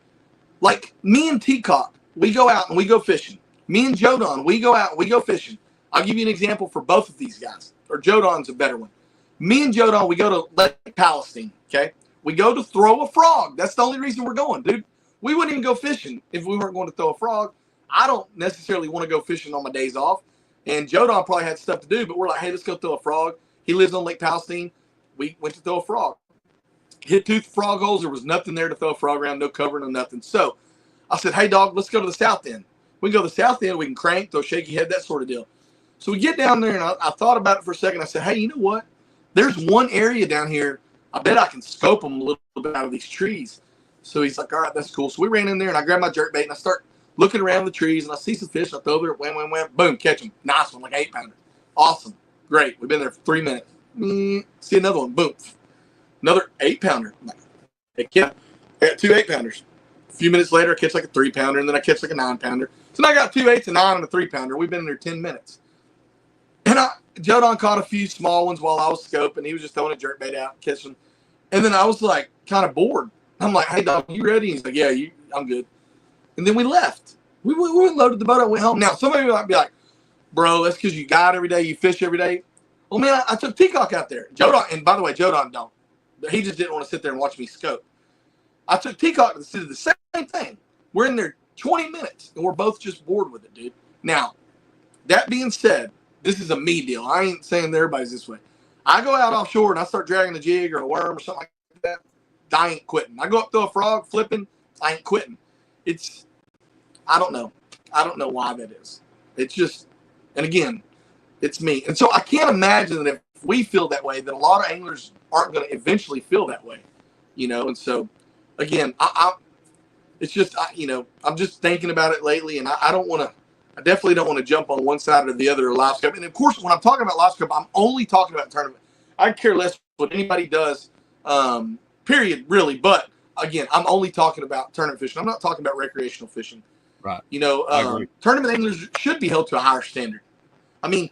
like me and Teacock, we go out and we go fishing. Me and Jodon, we go out and we go fishing. I'll give you an example for both of these guys. Or Jodon's a better one. Me and Jodon, we go to Lake Palestine, okay? We go to throw a frog. That's the only reason we're going, dude. We wouldn't even go fishing if we weren't going to throw a frog. I don't necessarily want to go fishing on my days off. And Jodon probably had stuff to do, but we're like, hey, let's go throw a frog. He lives on Lake Palestine. We went to throw a frog. Hit two frog holes. There was nothing there to throw a frog around, no cover, no nothing. So I said, hey, dog, let's go to the south end. We can go to the south end. We can crank, throw shaky head, that sort of deal. So we get down there, and I thought about it for a second. I said, hey, you know what? There's one area down here. I bet I can scope them a little bit out of these trees. So he's like, all right, that's cool. So we ran in there, and I grabbed my jerkbait, and I start looking around the trees, and I see some fish. I throw over it, wham, wham, wham, boom, catch them. Nice one, like 8-pounder. Awesome. Great. We've been there for 3 minutes. See another one, boom. Another 8-pounder. I got 2 8-pounders. A few minutes later, I catch like a 3-pounder, and then I catch like a 9-pounder. So now I got 2 8s, a 9, and a 3-pounder. We've been in there 10 minutes. And Jodon caught a few small ones while I was scoping. He was just throwing a jerkbait out, catching. And then I was like kind of bored. I'm like, hey, dog, you ready? He's like, yeah, I'm good. And then we left. We loaded the boat up and went home. Now, somebody might be like, bro, that's because you guide every day, you fish every day. Well, man, I took Peacock out there. Jodon, and by the way, Jodon don't. He just didn't want to sit there and watch me scope. I took Peacock to do the same thing. We're in there 20 minutes, and we're both just bored with it, dude. Now, that being said, this is a me deal. I ain't saying that everybody's this way. I go out offshore, and I start dragging a jig or a worm or something like that. I ain't quitting. I go up to a frog, flipping. I ain't quitting. I don't know. I don't know why that is. It's just, and again, it's me. And so I can't imagine that if we feel that way, that a lot of anglers aren't going to eventually feel that way, you know? And so, again, it's just, I'm just thinking about it lately, and I definitely don't want to jump on one side or the other of live scope. And of course, when I'm talking about live scope, I'm only talking about tournament. I care less what anybody does, period, really. But again, I'm only talking about tournament fishing. I'm not talking about recreational fishing. Right. You know, tournament anglers should be held to a higher standard. I mean,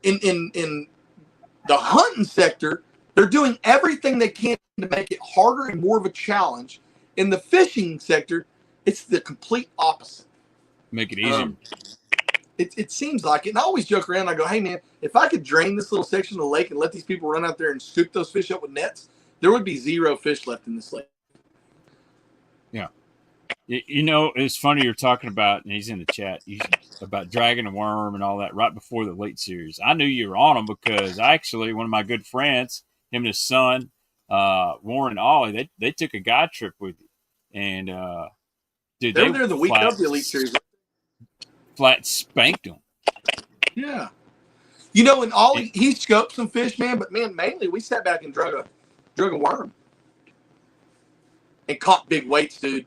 in the hunting sector, they're doing everything they can to make it harder and more of a challenge. In the fishing sector, it's the complete opposite. Make it easier. It seems like it. And I always joke around. I go, hey, man, if I could drain this little section of the lake and let these people run out there and scoop those fish up with nets, there would be 0 fish left in this lake. Yeah. You know, it's funny you're talking about, and he's in the chat, about dragging a worm and all that right before the Elite Series. I knew you were on them because actually one of my good friends, him and his son, Warren and Ollie, they took a guide trip with you. And, dude, they were there the week of the Elite Series. Flat spanked them. Yeah. You know, and Ollie, he scoped some fish, man, but, man, mainly we sat back and drug a worm. And caught big weights, dude.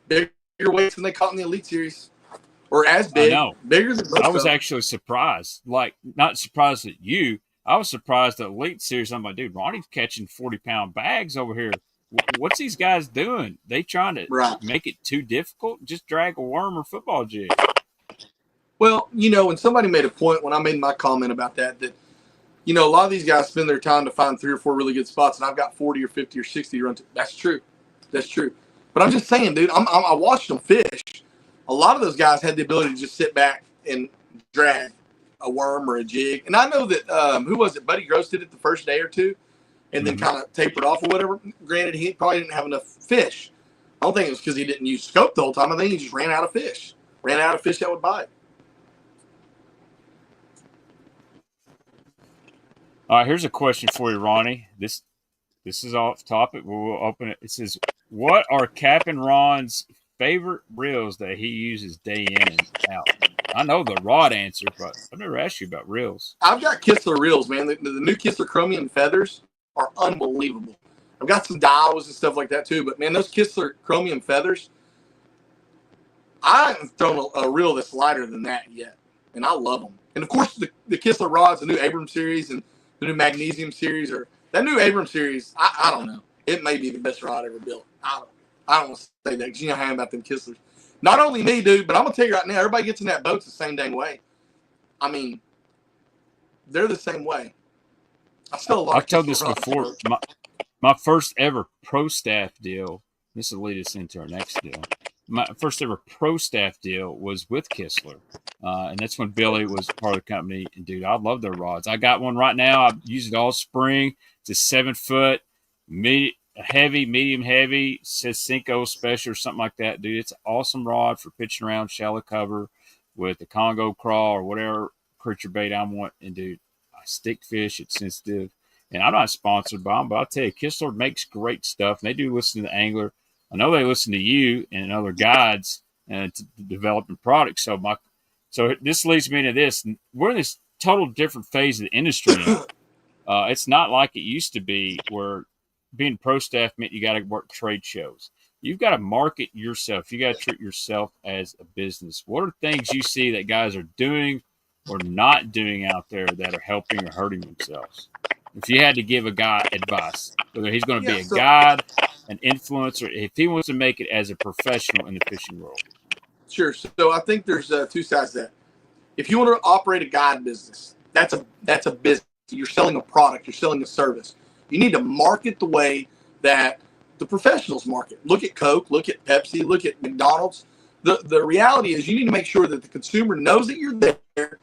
Bigger weights than they caught in the Elite Series. Or as big. I know. Bigger than most I was actually surprised. Like, not surprised at you. I was surprised at Elite Series. I'm like, dude, Ronnie's catching 40-pound bags over here. What's these guys doing? They trying to make it too difficult? Just drag a worm or football jig. Well, you know, and somebody made a point when I made my comment about that, you know, a lot of these guys spend their time to find 3 or 4 really good spots, and I've got 40 or 50 or 60 to run to. That's true. That's true. But I'm just saying, dude, I watched them fish. A lot of those guys had the ability to just sit back and drag a worm or a jig. And I know that, who was it? Buddy Gross did it the first day or two and then kind of tapered off or whatever. Granted, he probably didn't have enough fish. I don't think it was because he didn't use scope the whole time. I think he just ran out of fish. Ran out of fish that would bite. All right, here's a question for you, Ronnie. This is off topic. We'll open it. It says, what are CapN Ron's favorite reels that he uses day in and out? I know the rod answer, but I've never asked you about reels. I've got Kistler reels, man. The new Kistler Chromium feathers are unbelievable. I've got some Daiwas and stuff like that too, but man, those Kistler Chromium feathers, I haven't thrown a reel that's lighter than that yet, and I love them. And of course, the Kistler rods, the new Abrams series and the new Magnesium series, or that new Abrams series, I don't know. It may be the best rod ever built. I don't want to say that because you know how I am about them Kistlers. Not only me, dude, but I'm going to tell you right now, everybody gets in that boat the same dang way. I mean, they're the same way. I've told this before. My first ever pro staff deal, this will lead us into our next deal. My first ever pro staff deal was with Kistler. And that's when Billy was part of the company. And, dude, I love their rods. I got one right now. I use it all spring. It's a 7-foot, heavy, medium heavy, says Cinco special or something like that, dude. It's an awesome rod for pitching around shallow cover with the Congo crawl or whatever creature bait I want. And, dude, I stick fish. It's sensitive. And I'm not sponsored by them, but I'll tell you, Kistler makes great stuff. And they do listen to the angler. I know they listen to you and other guides to developing products. So this leads me to this. We're in this total different phase of the industry. It's not like it used to be where being pro staff meant you got to work trade shows. You've got to market yourself. You got to treat yourself as a business. What are things you see that guys are doing or not doing out there that are helping or hurting themselves? If you had to give a guy advice, whether he's going to be a guide, an influencer, if he wants to make it as a professional in the fishing world. Sure. So I think there's two sides to that. If you want to operate a guide business, that's a business. You're selling a product. You're selling a service. You need to market the way that the professionals market. Look at Coke. Look at Pepsi. Look at McDonald's. The reality is you need to make sure that the consumer knows that you're there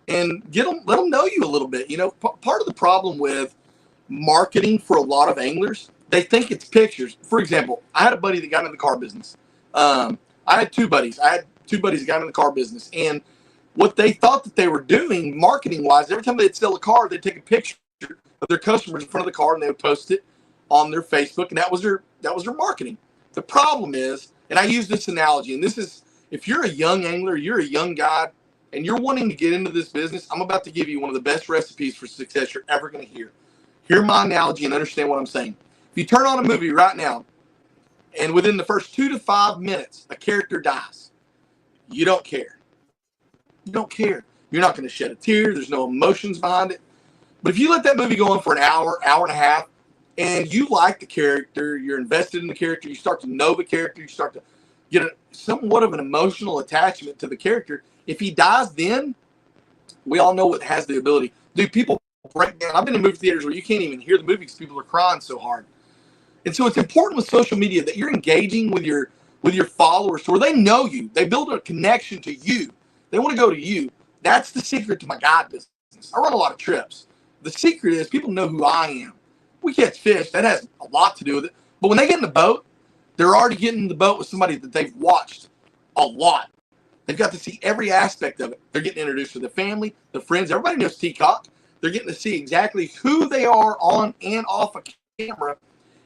and let them know you a little bit. You know, part of the problem with marketing for a lot of anglers, they think it's pictures. For example, I had a buddy that got into the car business. I had two buddies. that got in the car business. And what they thought that they were doing marketing-wise, every time they'd sell a car, they'd take a picture of their customers in front of the car and they would post it on their Facebook, and that was their marketing. The problem is, and I use this analogy, and this is, if you're a young angler, you're a young guy, and you're wanting to get into this business, I'm about to give you one of the best recipes for success you're ever going to hear. Hear my analogy and understand what I'm saying. If you turn on a movie right now, and within the first 2 to 5 minutes, a character dies, you don't care. You don't care. You're not going to shed a tear. There's no emotions behind it. But if you let that movie go on for an hour, hour and a half, and you like the character, you're invested in the character, you start to know the character, you start to get somewhat of an emotional attachment to the character. If he dies then, we all know what has the ability. Dude, people break down. I've been in movie theaters where you can't even hear the movie because people are crying so hard. And so it's important with social media that you're engaging with your followers where they know you. They build a connection to you. They want to go to you. That's the secret to my guide business. I run a lot of trips. The secret is people know who I am. We catch fish. That has a lot to do with it. But when they get in the boat, they're already getting in the boat with somebody that they've watched a lot. They've got to see every aspect of it. They're getting introduced to the family, the friends. Everybody knows Teacock. They're getting to see exactly who they are on and off a camera.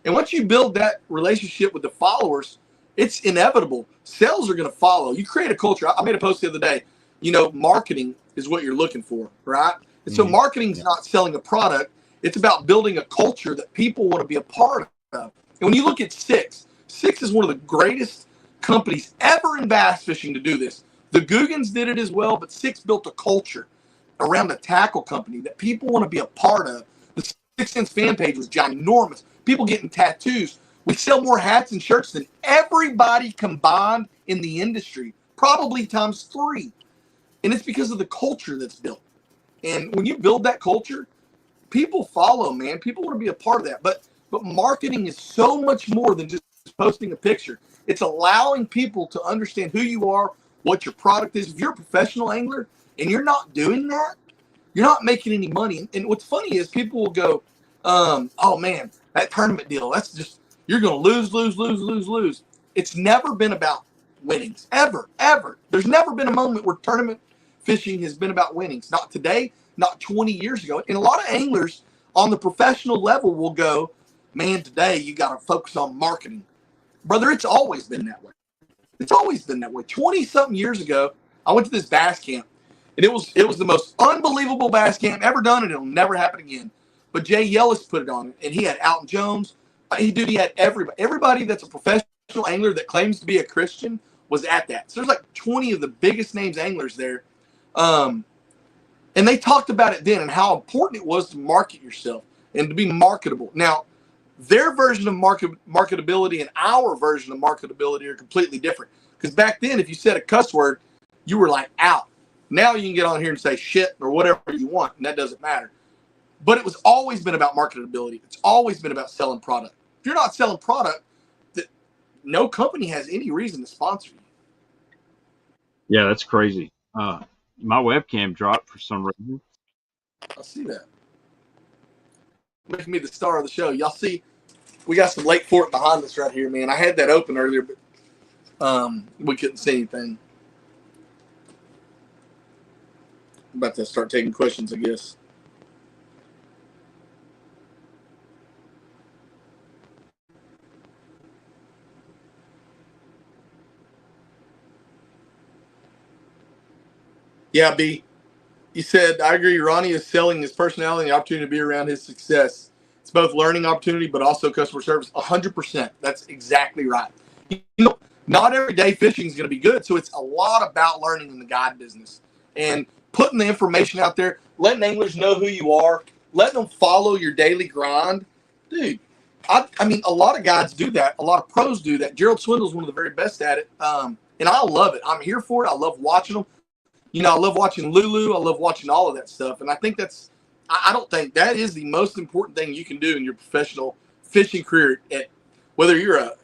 And once you build that relationship with the followers, it's inevitable. Sales are going to follow. You create a culture. I made a post the other day. You know, marketing is what you're looking for, right? And so marketing is not selling a product. It's about building a culture that people want to be a part of. And when you look at Six is one of the greatest companies ever in bass fishing to do this. The Googans did it as well, but Six built a culture around the tackle company that people want to be a part of. The 6 Sense fan page was ginormous. People getting tattoos. We sell more hats and shirts than everybody combined in the industry, probably times 3. And it's because of the culture that's built. And when you build that culture, people follow, man. People want to be a part of that. But marketing is so much more than just posting a picture. It's allowing people to understand who you are, what your product is. If you're a professional angler and you're not doing that, you're not making any money. And what's funny is people will go, oh man, that tournament deal, that's just, you're going to lose. It's never been about winnings, ever. There's never been a moment where tournament fishing has been about winnings. Not today, not 20 years ago. And a lot of anglers on the professional level will go, man, today you got to focus on marketing. Brother, it's always been that way. It's always been that way. 20-something years ago, I went to this bass camp, and it was the most unbelievable bass camp ever done, and it'll never happen again. But Jay Yellis put it on, and he had Alton Jones. He had everybody that's a professional angler that claims to be a Christian was at that. So there's like 20 of the biggest names anglers there. And they talked about it then and how important it was to market yourself and to be marketable. Now, their version of marketability and our version of marketability are completely different. Because back then, if you said a cuss word, you were like out. Now you can get on here and say shit or whatever you want, and that doesn't matter. But it was always been about marketability. It's always been about selling product. If you're not selling product, no company has any reason to sponsor you. Yeah, that's crazy. My webcam dropped for some reason. I see that. Making me the star of the show. Y'all see, we got some Lake Fork behind us right here, man. I had that open earlier, but we couldn't see anything. I'm about to start taking questions, I guess. Yeah, B. You said, I agree. Ronnie is selling his personality and the opportunity to be around his success. It's both learning opportunity, but also customer service. 100%. That's exactly right. You know, not every day fishing is going to be good. So it's a lot about learning in the guide business and putting the information out there, letting anglers know who you are, letting them follow your daily grind. Dude, I mean, a lot of guides do that. A lot of pros do that. Gerald Swindle is one of the very best at it. And I love it. I'm here for it. I love watching them. You know, I love watching Lulu. I love watching all of that stuff. And I think I don't think that is the most important thing you can do in your professional fishing career. Whether you're a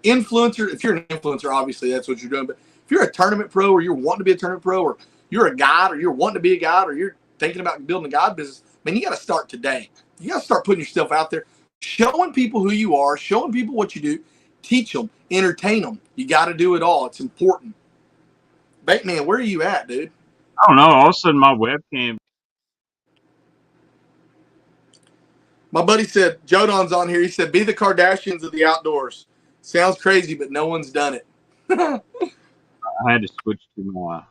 influencer, if you're an influencer, obviously that's what you're doing. But if you're a tournament pro or you're wanting to be a tournament pro or you're a guide or you're wanting to be a guide or you're thinking about building a guide business, man, you got to start today. You got to start putting yourself out there, showing people who you are, showing people what you do, teach them, entertain them. You got to do it all. It's important. Baitman, where are you at, dude? I don't know. All of a sudden, my webcam. My buddy said, Jodon's on here. He said, be the Kardashians of the outdoors. Sounds crazy, but no one's done it. I had to switch to my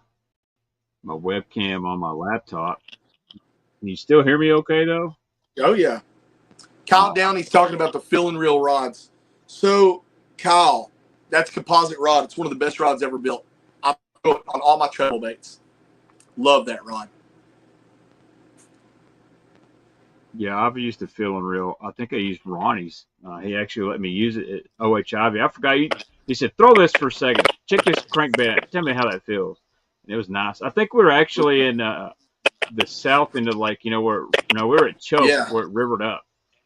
webcam on my laptop. Can you still hear me okay, though? Oh, yeah. Kyle Downey's talking about the fill and reel rods. So, Kyle, that's a composite rod. It's one of the best rods ever built. I put it on all my treble baits. Love that rod. Yeah, I've used the fill and reel. I think I used Ronnie's. He actually let me use it at OHIV. I forgot. He said, throw this for a second. Check this crankbait. Tell me how that feels. And it was nice. I think we were actually in the south end of the lake, where we were at Choke, where it rivered up.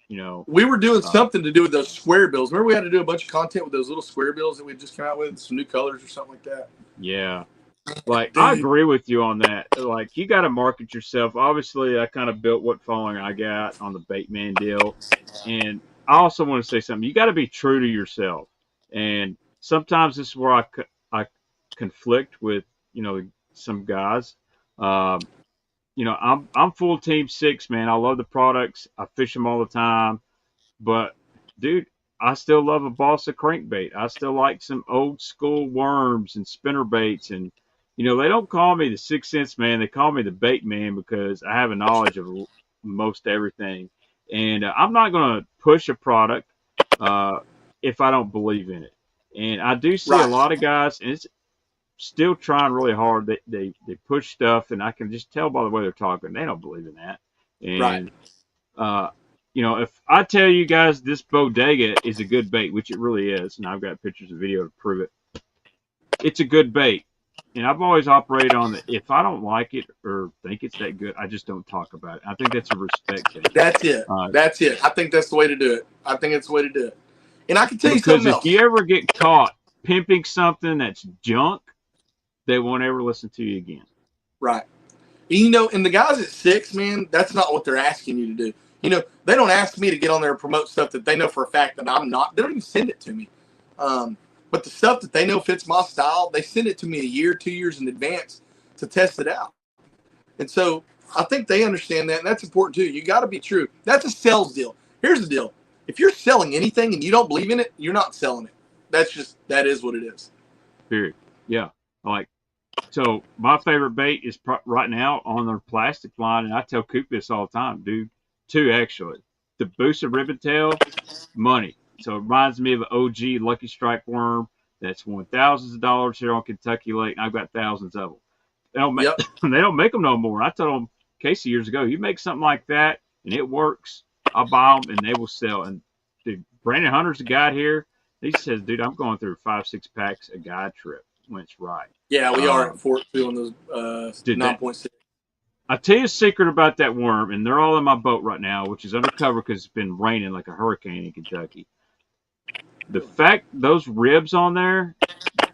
We were doing something to do with those square bills. Remember we had to do a bunch of content with those little square bills that we just came out with, some new colors or something like that? Yeah. Like, I agree with you on that. Like, you got to market yourself. Obviously, I kind of built what following I got on the Baitman deal. And I also want to say something. You got to be true to yourself. And sometimes this is where I conflict with, some guys. I'm full Team 6, man. I love the products. I fish them all the time. But, dude, I still love a balsa crankbait. I still like some old school worms and spinner baits. And, they don't call me the 6th Sense man. They call me the bait man because I have a knowledge of most everything. And I'm not going to push a product if I don't believe in it. And I do see a lot of guys, and it's still trying really hard. They push stuff, and I can just tell by the way they're talking. They don't believe in that. And, if I tell you guys this bodega is a good bait, which it really is, and I've got pictures and video to prove it, it's a good bait. And I've always operated on that. If I don't like it or think it's that good, I just don't talk about it. I think that's a respect thing. That's it. That's it. I think that's the way to do it. I think it's the way to do it. And I can tell you something else. Because if you ever get caught pimping something that's junk, they won't ever listen to you again. Right. And the guys at 6, man, that's not what they're asking you to do. They don't ask me to get on there and promote stuff that they know for a fact that I'm not. They don't even send it to me. But the stuff that they know fits my style, they send it to me a year, 2 years in advance to test it out. And so I think they understand that, and that's important too. You got to be true. That's a sales deal. Here's the deal. If you're selling anything and you don't believe in it, you're not selling it. That is what it is. Period. Yeah. So my favorite bait is right now on their plastic line, and I tell Coop this all the time, dude. 2 actually. The Booster Ribbon Tail, money. So it reminds me of an OG Lucky Strike worm that's won thousands of dollars here on Kentucky Lake, and I've got thousands of them. They don't make them no more. I told them Casey years ago, you make something like that and it works, I'll buy them and they will sell. And dude, Brandon Hunter's the guide here. He says, dude, I'm going through 5-6 packs a guide trip when it's right. Yeah, we are at Fort too on those 9.6. I'll tell you a secret about that worm, and they're all in my boat right now, which is undercover because it's been raining like a hurricane in Kentucky. The fact those ribs on there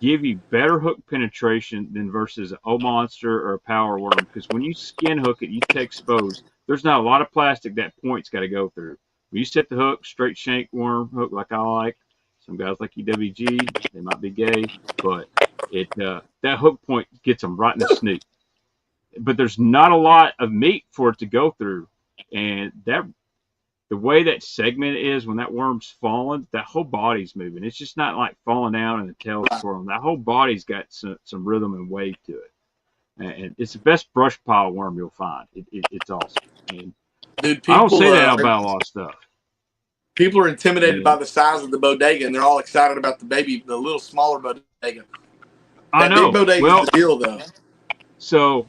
give you better hook penetration than versus an old monster or a power worm, because when you skin hook it, you take exposed. There's not a lot of plastic that point's got to go through. When you set the hook, straight shank worm hook like I like. Some guys like EWG, they might be gay, but that hook point gets them right in the snoot. But there's not a lot of meat for it to go through, and the way that segment is when that worm's falling, that whole body's moving. It's just not like falling down and the tail's swirling. That whole body's got some rhythm and wave to it, and it's the best brush pile worm you'll find. It's awesome. And dude, I don't say that about a lot of stuff. People are intimidated by the size of the bodega, and they're all excited about the little smaller bodega. I know. Big bodega is the deal, though. So,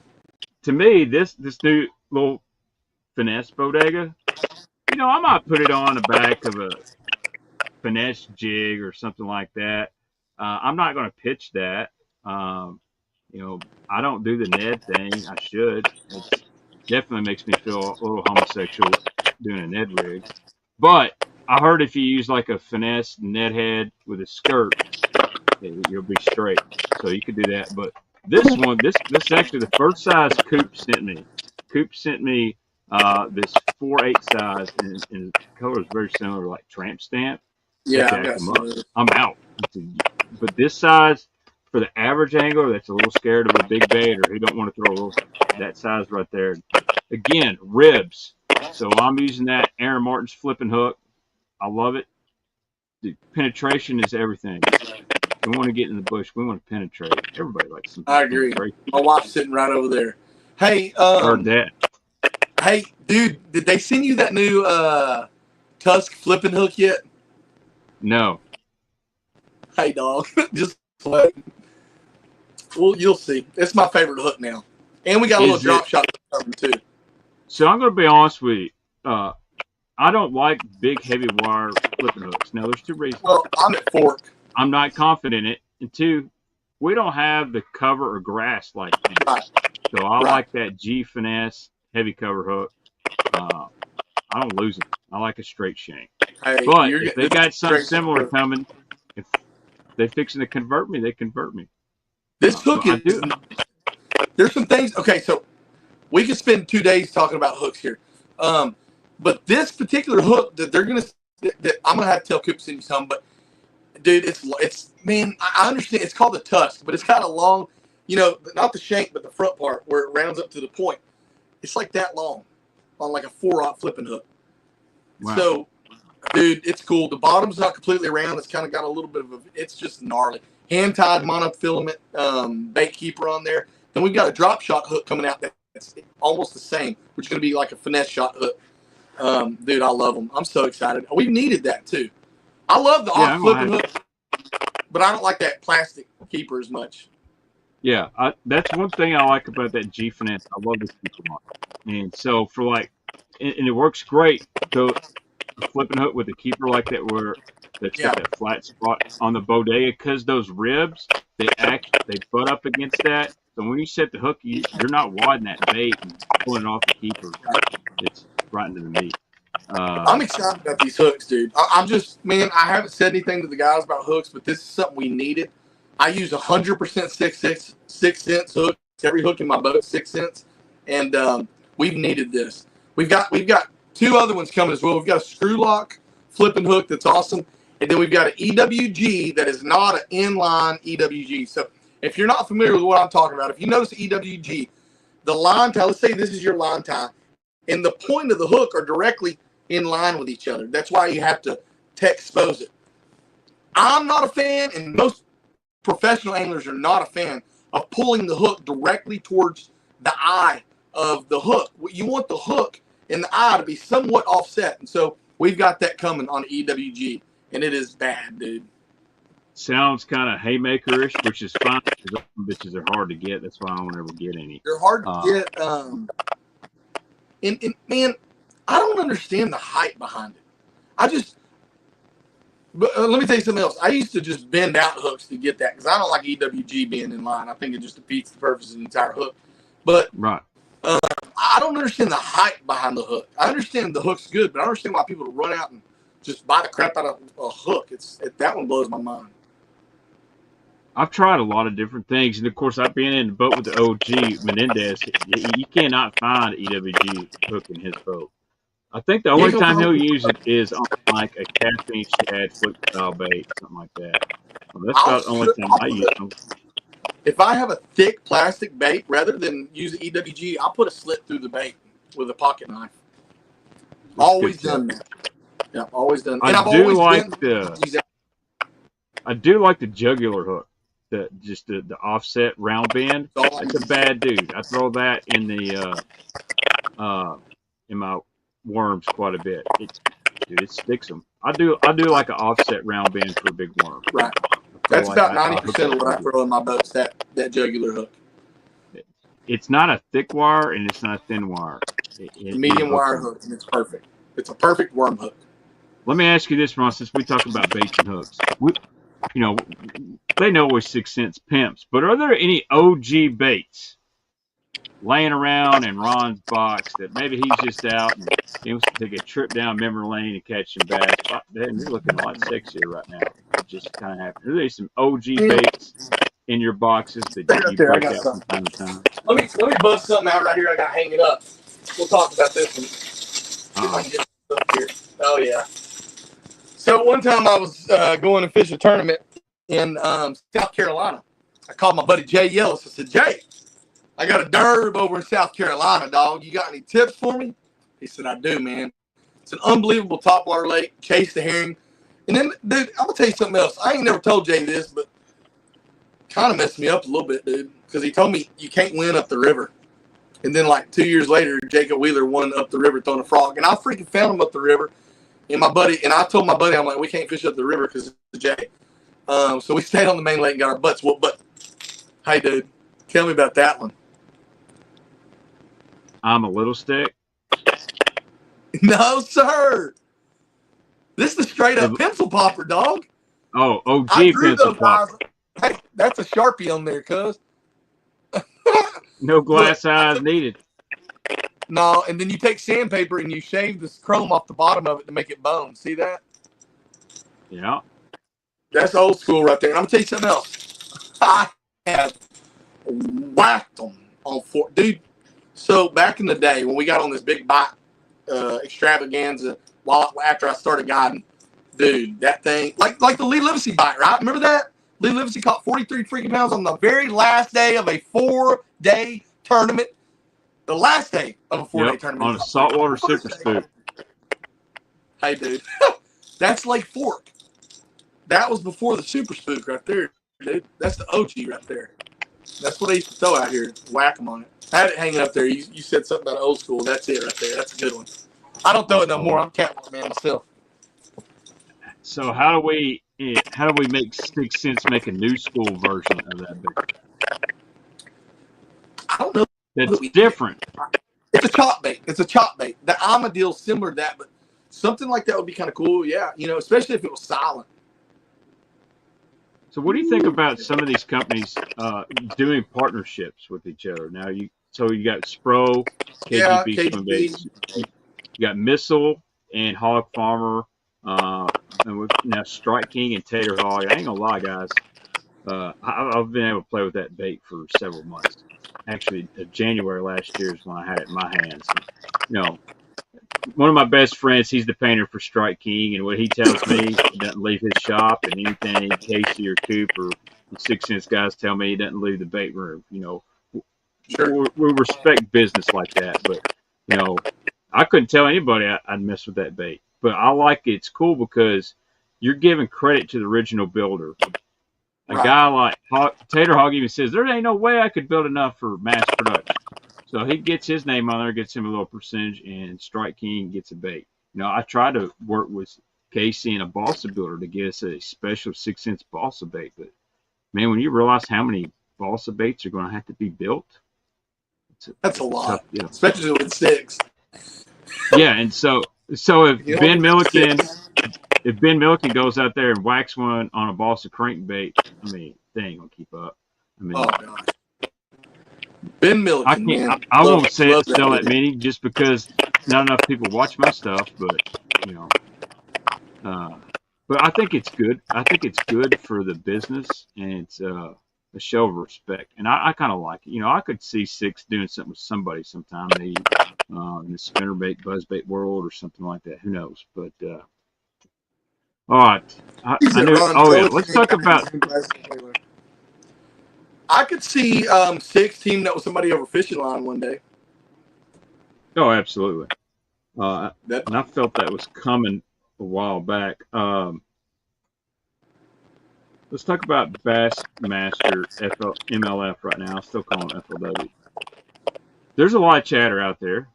to me, this new little finesse bodega, I might put it on the back of a finesse jig or something like that. I'm not going to pitch that. I don't do the Ned thing. I should. It definitely makes me feel a little homosexual doing a Ned rig. But I heard if you use like a finesse Ned head with a skirt, you'll be straight. So you could do that. But this is actually the first size Coop sent me. Coop sent me this 4/8 size, and the color is very similar, like tramp stamp. Yeah, I'm out. But this size, for the average angler that's a little scared of a big bait or he don't want to throw that size right there. Again, ribs. So I'm using that Aaron Martin's flipping hook. I love it. The penetration is everything. We want to get in the bush. We want to penetrate. Everybody likes some. I agree. My wife's sitting right over there. Hey, heard that. Hey, dude, did they send you that new Tusk flipping hook yet? No. Hey, dog, just play. Well, you'll see. It's my favorite hook now, and we got a little drop shot coming too. So I'm going to be honest with you. I don't like big, heavy wire flipping hooks. Now, there's 2 reasons. Well, I'm at fork. I'm not confident in it. And 2, we don't have the cover or grass like that. Right. So I like that G finesse heavy cover hook. I don't lose it. I like a straight shank. Hey, but if they got something similar coming, if they're fixing to convert me, they convert me. This hook is. There's some things. Okay, so we could spend 2 days talking about hooks here. But this particular hook that I'm gonna have to tell Coop to send you some, but dude, it's man, I understand it's called the Tusk, but it's got a long, not the shank, but the front part where it rounds up to the point. It's like that long on like a 4/0 flipping hook. Wow. So, dude, it's cool. The bottom's not completely round. It's kind of got a little bit of it's just gnarly. Hand-tied monofilament bait keeper on there. Then we've got a drop shot hook coming out that's almost the same, which is going to be like a finesse shot hook. Dude, I love them. I'm so excited. We needed that too. I love the off flipping hook, but I don't like that plastic keeper as much. Yeah, that's one thing I like about that G finesse. I love this keeper on. And so for and it works great. So a flipping hook with a keeper like that that's got that flat spot on the bodega, because those ribs they butt up against that. So when you set the hook, you're not wadding that bait and pulling it off the keeper. It's right into the meat. I'm excited about these hooks, dude. I'm just, man, I haven't said anything to the guys about hooks, but this is something we needed. I use 100% 6 cents hook. Every hook in my boat, 6 cents. and we've needed this. We've got 2 other ones coming as well. We've got a screw lock flipping hook that's awesome, and then we've got an EWG that is not an inline EWG. So if you're not familiar with what I'm talking about, if you notice the EWG, the line tie, let's say this is your line tie, and the point of the hook are directly in line with each other. That's why you have to expose it. I'm not a fan, and most professional anglers are not a fan of pulling the hook directly towards the eye of the hook. You want the hook and the eye to be somewhat offset, and so we've got that coming on EWG, and it is bad, dude. Sounds kind of haymaker-ish, which is fine because those bitches are hard to get. That's why I don't ever get any. They're hard to get. And man, I don't understand the hype behind it. But let me tell you something else. I used to just bend out hooks to get that because I don't like EWG being in line. I think it just defeats the purpose of the entire hook. But right. I don't understand the hype behind the hook. I understand the hook's good, but I don't understand why people run out and just buy the crap out of a hook. That one blows my mind. I've tried a lot of different things, and of course, I've been in the boat with the OG Menendez. You cannot find EWG hook in his boat. I think the only time he'll use it is on like a casting shad flip style bait, something like that. Well, that's about the only time I use them. If I have a thick plastic bait, rather than use the EWG, I'll put a slit through the bait with a pocket knife. That's always done that. Yeah, always done. And I do like the jugular hook, the offset round bend. That's a bad dude. I throw that in the in my worms quite a bit. It sticks them. I do like an offset round bend for a big worm. Right. That's about 90% of what I throw in my boats. That jugular hook. It's not a thick wire and it's not a thin wire. Medium wire hook, and it's perfect. It's a perfect worm hook. Let me ask you this, Ron, since we talk about baits and hooks. They know we're 6 cents pimps, but are there any OG baits laying around in Ron's box that maybe he's just out and he wants to take a trip down memory lane and catch some bass? You're looking a lot sexier right now. It just kind of happened. Are there some OG baits in your boxes that you break out from time to time? Let me bust something out right here. I got to hang it up. We'll talk about this one. Oh, yeah. So one time I was going to fish a tournament in South Carolina. I called my buddy Jay Yellis. I said, Jay, I got a derb over in South Carolina, dog. You got any tips for me? He said, I do, man. It's an unbelievable topwater lake. Chase the herring. And then, dude, I'm going to tell you something else. I ain't never told Jay this, but kind of messed me up a little bit, dude, because he told me you can't win up the river. And then, like, 2 years later, Jacob Wheeler won up the river throwing a frog. And I freaking found him up the river. And I told my buddy, I'm like, we can't fish up the river because it's Jay. So we stayed on the main lake and got our butts whooped. But, hey, dude, tell me about that one. I'm a little stick. No, sir. This is a straight up pencil popper, dog. Oh, OG pencil popper. Hey, that's a Sharpie on there, cuz. No glass eyes needed. No, and then you take sandpaper and you shave this chrome off the bottom of it to make it bone. See that? Yeah. That's old school right there. And I'm going to tell you something else. I have whacked them on four. Dude, so back in the day when we got on this big bite extravaganza after I started guiding, dude, that thing, like the Lee Livesey bite, right? Remember that? Lee Livesey caught 43 freaking pounds on the very last day of a 4-day tournament. The last day of a 4-day tournament. On a saltwater super spook. Hey, dude. That's Lake Fork. That was before the super spook right there, dude. That's the OG right there. That's what I used to throw out here. Whack them on it. I had it hanging up there. You said something about old school. That's it right there. That's a good one. I don't throw it no more. I'm catwalk man myself. So how do we make 6 cents make a new school version of that bait? I don't know. That's different. It's a chop bait. It's a chop bait. The Alma deal's similar to that, but something like that would be kind of cool. Yeah, especially if it was silent. So what do you think about some of these companies doing partnerships with each other? Now you got Spro, KGB swim baits. You got Missile and Hog Farmer, and with now Strike King and Tater Hog. I ain't gonna lie, guys. I've been able to play with that bait for several months. actually January last year is when I had it in my hands. And, you know, one of my best friends, he's the painter for Strike King, and what he tells me, he doesn't leave his shop, and anything Casey or Coop or the 6 Sense guys tell me, he doesn't leave the bait room. You know, Sure. we respect business like that, but you know, I couldn't tell anybody I'd mess with that bait. But I like it. It's cool because you're giving credit to the original builder. A Right. guy like Tater Hog even says, there ain't no way I could build enough for mass production. So he gets his name on there, gets him a little percentage, and Strike King gets a bait. You know, I tried to work with Casey and a balsa builder to get us a special 6 Sense balsa bait. But, man, when you realize how many balsa baits are going to have to be built, That's a lot, tough, you know. especially with 6. Yeah, and so if Ben Milliken goes out there and whacks one on a balsa crankbait, I mean, they ain't gonna keep up. I mean, oh gosh, Ben Milliken, man, I won't sell that that many just because not enough people watch my stuff. But you know, but I think it's good. I think it's good for the business, and it's a show of respect. And I kind of like it. You know, I could see 6 doing something with somebody sometime, maybe in the spinnerbait, buzzbait world or something like that. Who knows? But all right, I knew. Oh yeah, let's talk about. I could see 6 teaming up with somebody over fishing line one day. Oh, absolutely. And I felt that was coming a while back. Let's talk about Bassmaster MLF right now. I still call him FLW. There's a lot of chatter out there.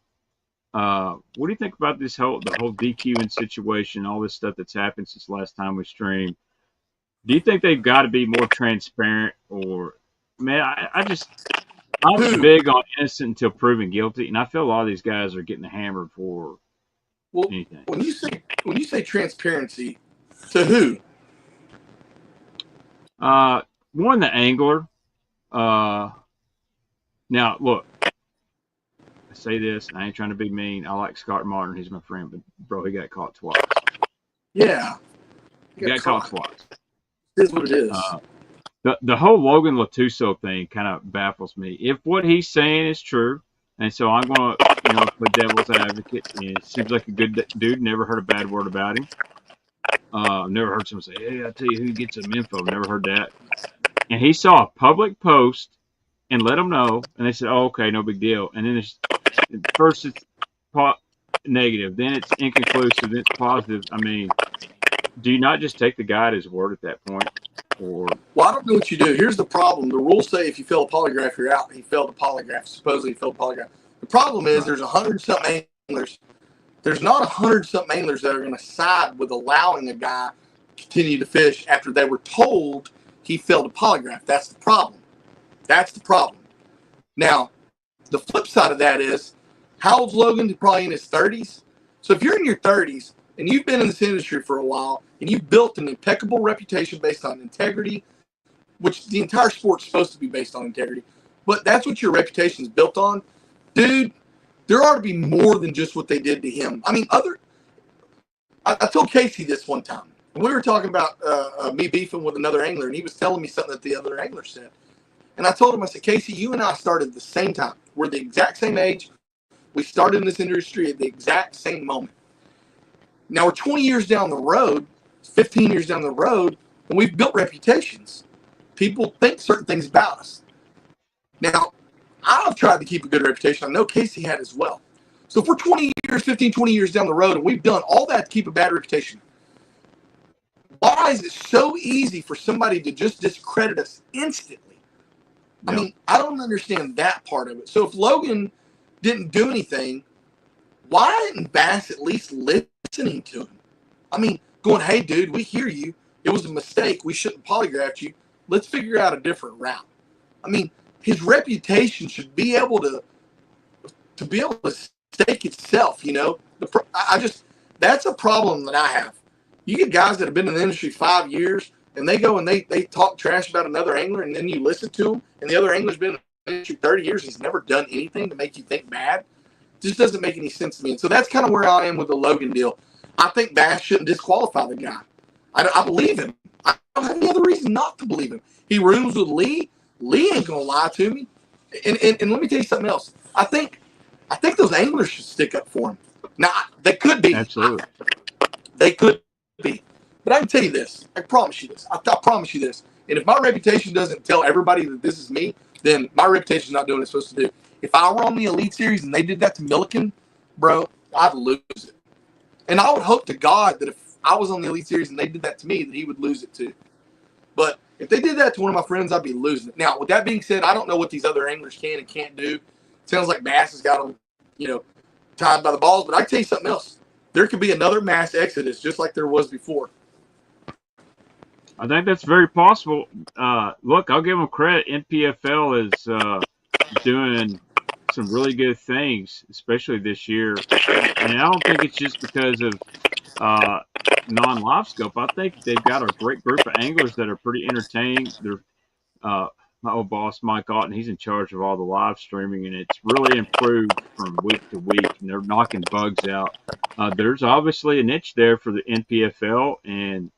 What do you think about the whole DQing situation, all this stuff that's happened since last time we streamed? Do you think they've got to be more transparent, or man, I'm big on innocent until proven guilty, and I feel a lot of these guys are getting hammered for anything. When you say transparency, to who? One, the angler. Now look, I say this, and I ain't trying to be mean. I like Scott Martin; he's my friend, but bro, he got caught twice. Yeah, he got caught twice. It is what it is. The whole Logan Latuso thing kind of baffles me. If what he's saying is true, and so I'm going to, play devil's advocate. It seems like a good dude. Never heard a bad word about him. Never heard someone say, "Hey, I tell you who gets some info." Never heard that. And he saw a public post and let them know, and they said, "Oh, okay, no big deal." And then first it's negative, then it's inconclusive, then it's positive. I mean, do you not just take the guy at his word at that point? Well, I don't know what you do. Here's the problem. The rules say if you fail a polygraph, you're out. He failed a polygraph. Supposedly he failed a polygraph. The problem is there's 100-something anglers. There's not 100-something anglers that are going to side with allowing a guy to continue to fish after they were told he failed a polygraph. That's the problem. That's the problem. Now, the flip side of that is, how old's Logan? He's probably in his 30s. So if you're in your 30s and you've been in this industry for a while and you've built an impeccable reputation based on integrity, which the entire sport's supposed to be based on integrity, but that's what your reputation is built on, dude, there ought to be more than just what they did to him. I mean, I told Casey this one time. We were talking about me beefing with another angler, and he was telling me something that the other angler said. And I told him, I said, Casey, you and I started at the same time. We're the exact same age. We started in this industry at the exact same moment. Now we're 20 years down the road, 15 years down the road, and we've built reputations. People think certain things about us. Now, I've tried to keep a good reputation. I know Casey had as well. So if we're 20 years, 15, 20 years down the road, and we've done all that to keep a bad reputation, why is it so easy for somebody to just discredit us instantly? Yep. I mean, I don't understand that part of it. So if Logan didn't do anything, why isn't Bass at least listening to him? I mean, going, hey, dude, we hear you. It was a mistake. We shouldn't polygraph you. Let's figure out a different route. I mean, his reputation should be able to be able to stake itself, that's a problem that I have. You get guys that have been in the industry 5 years, and they go and they talk trash about another angler, and then you listen to them, and the other angler's been in the industry 30 years. He's never done anything to make you think bad. It just doesn't make any sense to me. And so that's kind of where I am with the Logan deal. I think Bass shouldn't disqualify the guy. I believe him. I don't have any other reason not to believe him. He rooms with Lee. Lee ain't going to lie to me. And let me tell you something else. I think those anglers should stick up for him. Now they could be. Absolutely. They could be. But I can tell you this. I promise you this. I promise you this. And if my reputation doesn't tell everybody that this is me, then my reputation is not doing what it's supposed to do. If I were on the Elite Series and they did that to Milliken, bro, I'd lose it. And I would hope to God that if I was on the Elite Series and they did that to me, that he would lose it too. But if they did that to one of my friends, I'd be losing it. Now, with that being said, I don't know what these other anglers can and can't do. It sounds like Bass has got them, tied by the balls. But I can tell you something else. There could be another mass exodus just like there was before. I think that's very possible. Look, I'll give them credit. NPFL is doing some really good things, especially this year. And I don't think it's just because of non-live scope. I think they've got a great group of anglers that are pretty entertaining. They're my old boss, Mike Otten, he's in charge of all the live streaming, and it's really improved from week to week, and they're knocking bugs out. There's obviously a niche there for the NPFL, and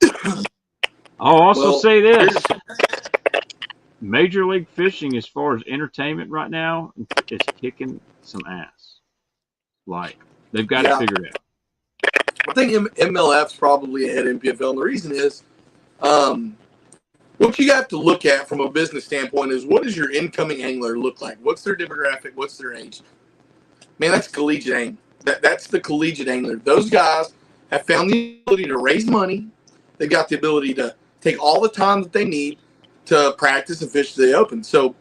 I'll also say this. Major League Fishing, as far as entertainment right now, is kicking some ass. Like, they've got it figured out. I think MLF's probably ahead of NPFL, and the reason is what you have to look at from a business standpoint is what does your incoming angler look like? What's their demographic? What's their age? Man, that's collegiate angler. That's the collegiate angler. Those guys have found the ability to raise money. They've got the ability to take all the time that they need to practice and fish to the open. So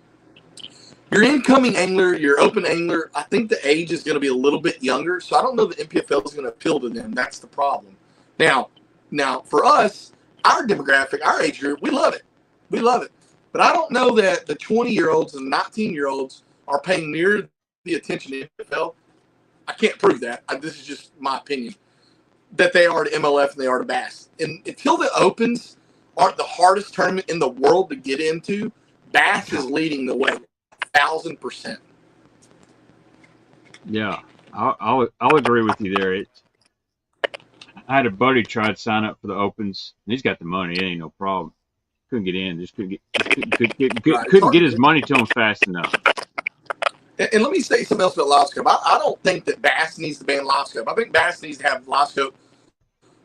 your incoming angler, your open angler, I think the age is going to be a little bit younger. So I don't know that NPFL is going to appeal to them. That's the problem. Now for us, our demographic, our age group, we love it. We love it. But I don't know that the 20-year-olds and 19-year-olds are paying near the attention to NPFL. I can't prove that. This is just my opinion. That they are to MLF and they are to Bass. And until the opens aren't the hardest tournament in the world to get into, Bass is leading the way, 1,000%. Yeah, I'll agree with you there. I had a buddy try to sign up for the opens, and he's got the money. It ain't no problem. Couldn't get in. Just couldn't get his money to him fast enough. And let me say something else about live scope. I don't think that Bass needs to ban live scope. I think Bass needs to have live scope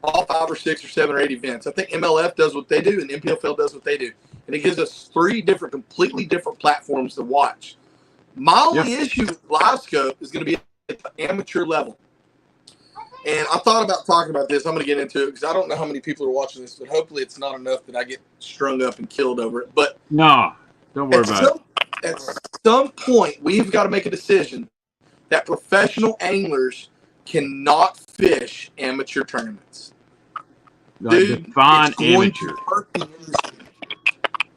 all 5 or 6 or 7 or 8 events. I think MLF does what they do and NPFL does what they do. And it gives us 3 completely different platforms to watch. My only issue with live scope is going to be at the amateur level. And I thought about talking about this. I'm going to get into it because I don't know how many people are watching this, but hopefully it's not enough that I get strung up and killed over it. But no, don't worry about it. At some point, we've got to make a decision that professional anglers cannot fish amateur tournaments. Dude, define amateur.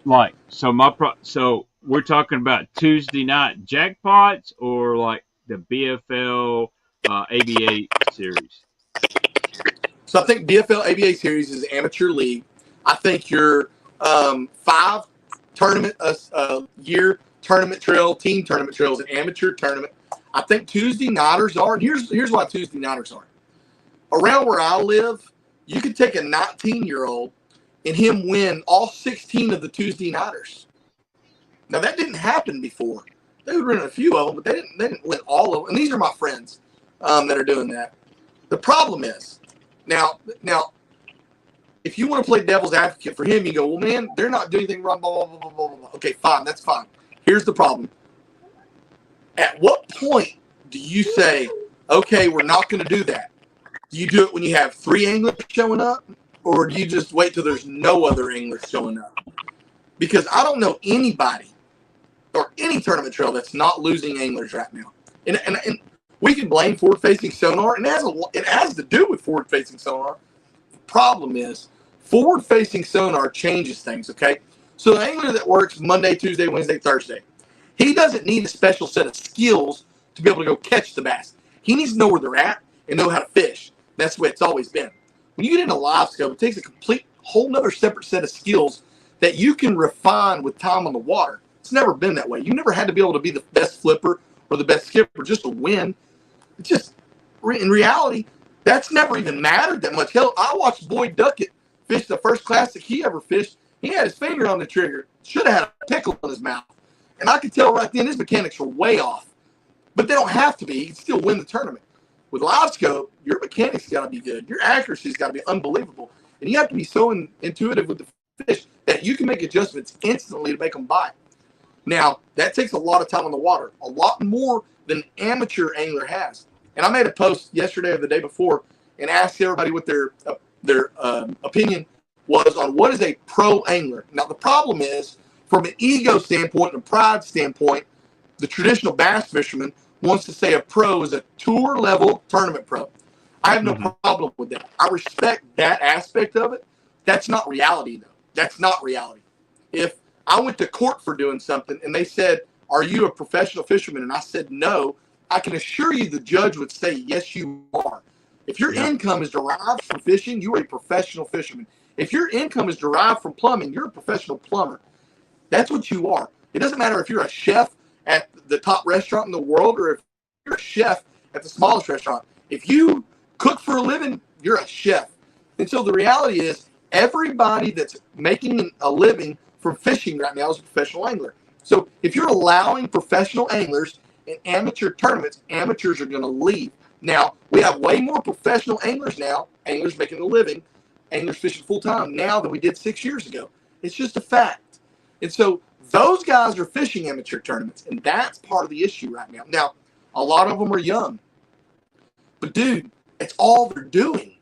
Like, so we're talking about Tuesday night jackpots or like the BFL ABA series? So I think BFL ABA series is amateur league. I think your 5 tournament year tournament trail, team tournament trail is an amateur tournament. I think Tuesday nighters are, and here's why Tuesday nighters are. Around where I live, you could take a 19-year-old and him win all 16 of the Tuesday nighters. Now that didn't happen before. They would run a few of them, but they didn't win all of them. And these are my friends that are doing that. The problem is, now, if you want to play devil's advocate for him, you go, well, man, they're not doing anything wrong, blah, blah, blah, blah, blah. Okay, fine, that's fine. Here's the problem. At what point do you say, okay, we're not going to do that? Do you do it when you have 3 anglers showing up, or do you just wait till there's no other anglers showing up? Because I don't know anybody or any tournament trail that's not losing anglers right now. And we can blame forward-facing sonar, and it has to do with forward-facing sonar. The problem is forward-facing sonar changes things, okay? So the angler that works Monday, Tuesday, Wednesday, Thursday, he doesn't need a special set of skills to be able to go catch the bass. He needs to know where they're at and know how to fish. That's the way it's always been. When you get into live scope, it takes a complete whole nother separate set of skills that you can refine with time on the water. It's never been that way. You never had to be able to be the best flipper or the best skipper just to win. It's just, in reality, that's never even mattered that much. Hell, I watched Boyd Duckett fish the first classic he ever fished. He had his finger on the trigger. Should have had a pickle in his mouth. And I could tell right then his mechanics are way off. But they don't have to be. You can still win the tournament. With live scope, your mechanics got to be good. Your accuracy's got to be unbelievable. And you have to be so intuitive with the fish that you can make adjustments instantly to make them bite. Now, that takes a lot of time on the water, a lot more than an amateur angler has. And I made a post yesterday or the day before and asked everybody what their opinion was on what is a pro angler. Now, the problem is, from an ego standpoint and a pride standpoint, the traditional bass fisherman wants to say a pro is a tour level tournament pro. I have no problem with that. I respect that aspect of it. That's not reality, though. That's not reality. If I went to court for doing something and they said, "Are you a professional fisherman?" and I said no, I can assure you the judge would say, "Yes, you are." If your income is derived from fishing, you are a professional fisherman. If your income is derived from plumbing, you're a professional plumber. That's what you are. It doesn't matter if you're a chef at the top restaurant in the world or if you're a chef at the smallest restaurant. If you cook for a living, you're a chef. And so the reality is everybody that's making a living from fishing right now is a professional angler. So if you're allowing professional anglers in amateur tournaments, amateurs are going to leave. Now, we have way more professional anglers now, anglers making a living, anglers fishing full-time now than we did 6 years ago. It's just a fact. And so those guys are fishing amateur tournaments, and that's part of the issue right now. Now, a lot of them are young. But, dude, it's all they're doing.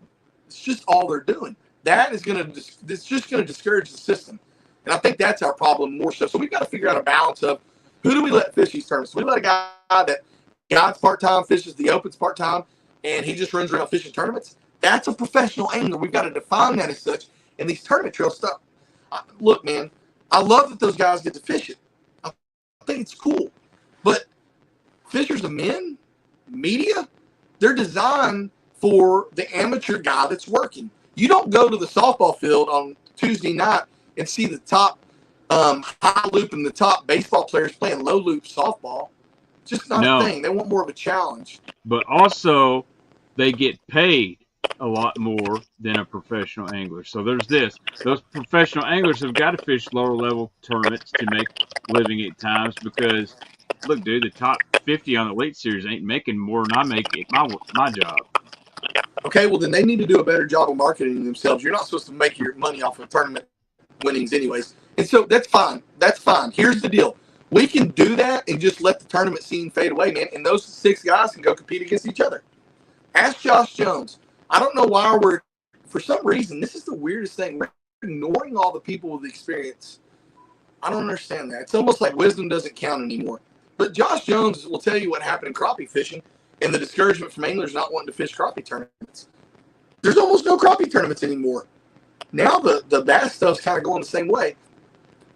It's just all they're doing. It's just going to discourage the system. And I think that's our problem more so. So we've got to figure out a balance of who do we let fish these tournaments? We let a guy that guides part-time, fishes the opens part-time, and he just runs around fishing tournaments. That's a professional angler. We've got to define that as such. And these tournament trail stuff. Look, man, I love that those guys get to fish it. I think it's cool. But fishers of men, media, they're designed for the amateur guy that's working. You don't go to the softball field on Tuesday night and see the top high loop and the top baseball players playing low loop softball. It's just not a thing. They want more of a challenge. But also, they get paid a lot more than a professional angler. So there's this. Those professional anglers have got to fish lower level tournaments to make living at times because, look, dude, the top 50 on the Elite Series ain't making more than I make at my job. Okay, well, then they need to do a better job of marketing themselves. You're not supposed to make your money off of tournament winnings anyways. And so that's fine. That's fine. Here's the deal. We can do that and just let the tournament scene fade away, man. And those 6 guys can go compete against each other. Ask Josh Jones. I don't know why for some reason, this is the weirdest thing. We're ignoring all the people with experience. I don't understand that. It's almost like wisdom doesn't count anymore. But Josh Jones will tell you what happened in crappie fishing and the discouragement from anglers not wanting to fish crappie tournaments. There's almost no crappie tournaments anymore. Now the bass stuff's kind of going the same way.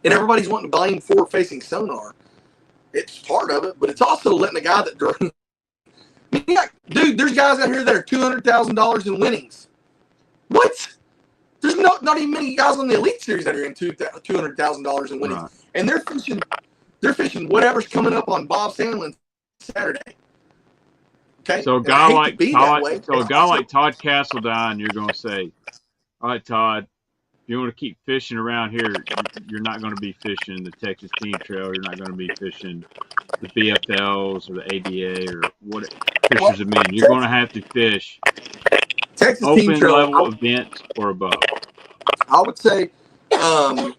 And everybody's wanting to blame forward-facing sonar. It's part of it, but it's also letting the guy that dude, there's guys out here that are $200,000 in winnings. What? There's not even many guys on the Elite Series that are in $200,000 in winnings. Right. And they're fishing whatever's coming up on Bob Sandlin Saturday. Okay. So a guy like Todd Castledine, you're going to say, all right, Todd, if you want to keep fishing around here, you're not going to be fishing the Texas Team Trail. You're not going to be fishing the BFLs or the ABA or what Fishers of Men. You're going to have to fish Texas open Team Trail level events or above. I would say, I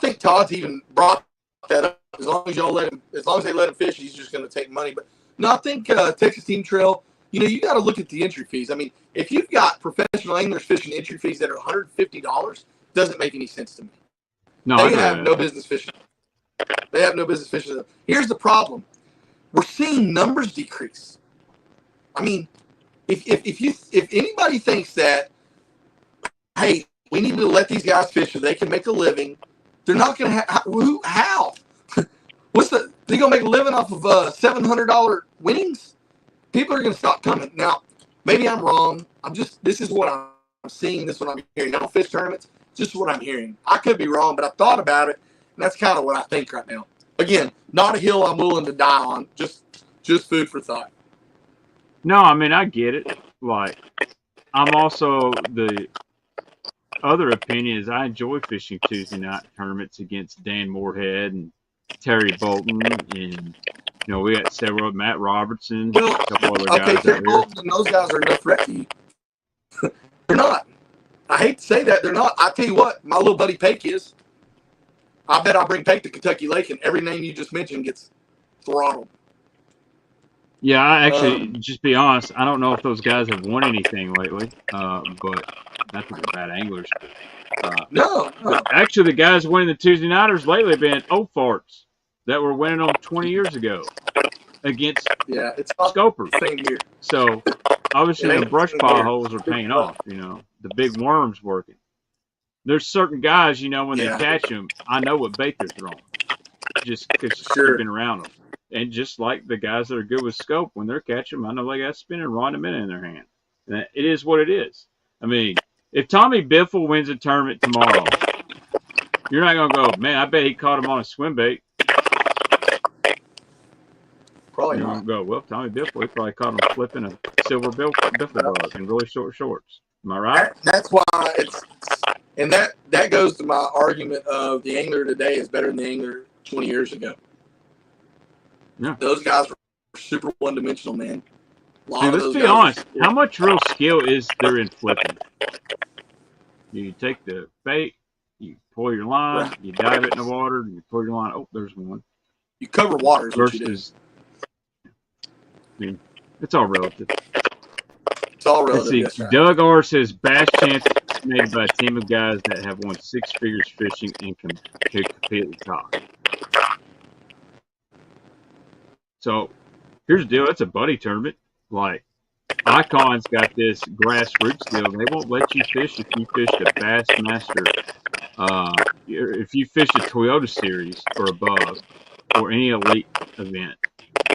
think Todd's even brought that up. As long as they let him fish, he's just going to take money. But no, I think Texas Team Trail. You got to look at the entry fees. I mean, if you've got professional anglers fishing entry fees that are $150, doesn't make any sense to me. No, they have no business fishing. They have no business fishing. Here's the problem: we're seeing numbers decrease. I mean, if anybody thinks that, hey, we need to let these guys fish so they can make a living, they're not going to have. How? They going to make a living off of $700 winnings? People are going to stop coming. Now, maybe I'm wrong. This is what I'm seeing. This is what I'm hearing. I don't fish tournaments. Just what I'm hearing. I could be wrong, but I thought about it, and that's kind of what I think right now. Again, not a hill I'm willing to die on. Just food for thought. No, I mean, I get it. Like, I'm also the other opinion is I enjoy fishing Tuesday night tournaments against Dan Moorhead and Terry Bolton, and we got several, Matt Robertson, Well, a couple other okay, guys Terry out here. Bolton and those guys are no threat to you. They're not. I hate to say that, they're not. I tell you what, my little buddy Pake is. I bet I'll bring Pake to Kentucky Lake, and every name you just mentioned gets throttled. Yeah, I actually, just be honest, I don't know if those guys have won anything lately, but not that they're bad anglers. No. But actually, the guys winning the Tuesday Nighters lately have been old farts that were winning them 20 years ago against it's not scopers. the same year. So obviously, It the ain't brush the same pile year. holes are paying off. The big worms working. There's certain guys, when they catch them, I know what bait they're throwing, just because Sure. I've been around them. And just like the guys that are good with scope, when they're catching them, I know they got a spinning rod a minute in their hand. And it is what it is. I mean, if Tommy Biffle wins a tournament tomorrow, you're not going to go, man, I bet he caught him on a swim bait. Probably You're not. going to go, well, Tommy Biffle, he probably caught him flipping a silver Biffle bug in really short shorts. Am I right? That's why and that goes to my argument of the angler today is better than the angler 20 years ago. Yeah. Those guys were super one-dimensional, man. Dude, let's be honest. How much real skill is there in flipping? You take the bait, you pull your line, you dive it in the water, you pull your line. Oh, there's one. You cover water is what you do. Versus, I mean, it's all relative. It's all relative. Let's see. Doug R says bass champs made by a team of guys that have won 6 figures fishing and can compete at the top. So here's the deal. It's a buddy tournament. Like, Icon's got this grassroots deal. They won't let you fish if you fished a Bassmaster. If you fished a Toyota Series or above, or any elite event.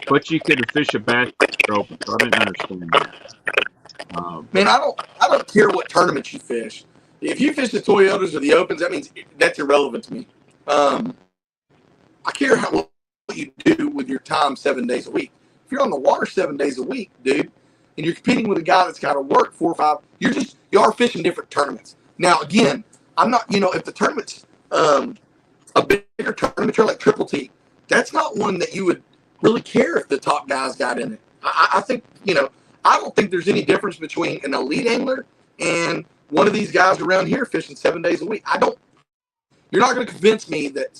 But you could fish a Bassmaster Open. So I didn't understand that. Man, I don't care what tournaments you fish. If you fish the Toyotas or the Opens, that means that's irrelevant to me. I care what you do with your time 7 days a week. If you're on the water 7 days a week, dude, and you're competing with a guy that's got to work 4 or 5, you are fishing different tournaments. Now, again, I'm not, if the tournament's a bigger tournament, you're like Triple T, that's not one that you would really care if the top guys got in it. I think, I don't think there's any difference between an elite angler and one of these guys around here fishing 7 days a week. You're not going to convince me that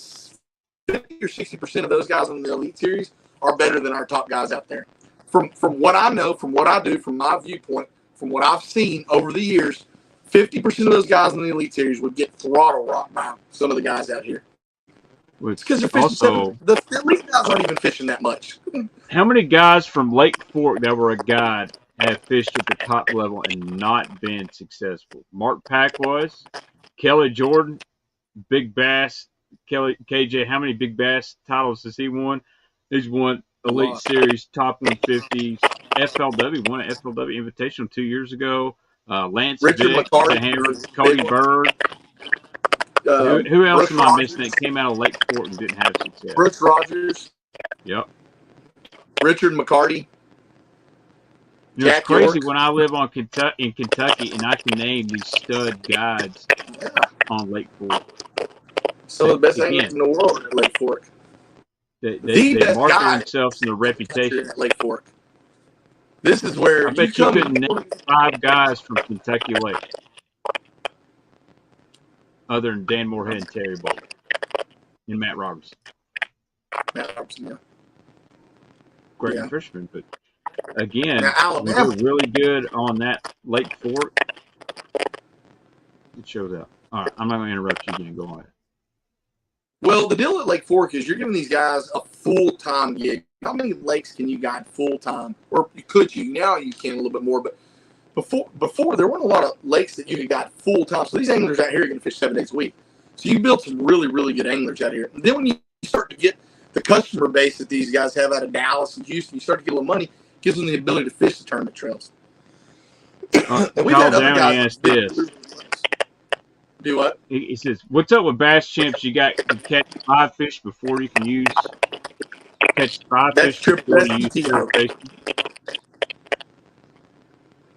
50 or 60% of those guys in the elite series are better than our top guys out there. From what I know, from what I do, from my viewpoint, from what I've seen over the years, 50% of those guys in the elite series would get throttle rocked by some of the guys out here. It's because they're fishing the elite guys aren't even fishing that much. How many guys from Lake Fork that were a guide have fished at the top level and not been successful? Mark Pack was. Kelly Jordan, Big Bass. KJ, how many Big Bass titles has he won? He's won Elite Series, Top 150s. FLW, won an FLW Invitational 2 years ago. Lance Richard Vick, McCarty, the Hammer, Cody Bird. Who else Brooks am I missing that came out of Lake Fork and didn't have success? Brooks Rogers. Yep. Richard McCarty. It's crazy when I live in Kentucky and I can name these stud guides on Lake Fork. Some of the best anglers in the world at Lake Fork. They market themselves and their reputation at Lake Fork. This is where I bet you couldn't name 5 guys from Kentucky Lake other than Dan Moorhead and Terry Bolton and Matt Robertson. Great fisherman, but again, they're really good on that Lake Fork. It shows up. All right, I'm not going to interrupt you again. Go on. Well, the deal at Lake Fork is you're giving these guys a full-time gig. How many lakes can you guide full-time? Or could you? Now you can a little bit more, but before there weren't a lot of lakes that you could guide full-time. So these anglers out here are going to fish 7 days a week. So you built some really, really good anglers out here. And then when you start to get the customer base that these guys have out of Dallas and Houston, you start to get a little money, gives them the ability to fish the tournament trails. Kyle Downey asked this. Do what? He says, "What's up with Bass Champs? You catch 5 fish before you can catch 5 fish before you use filtration."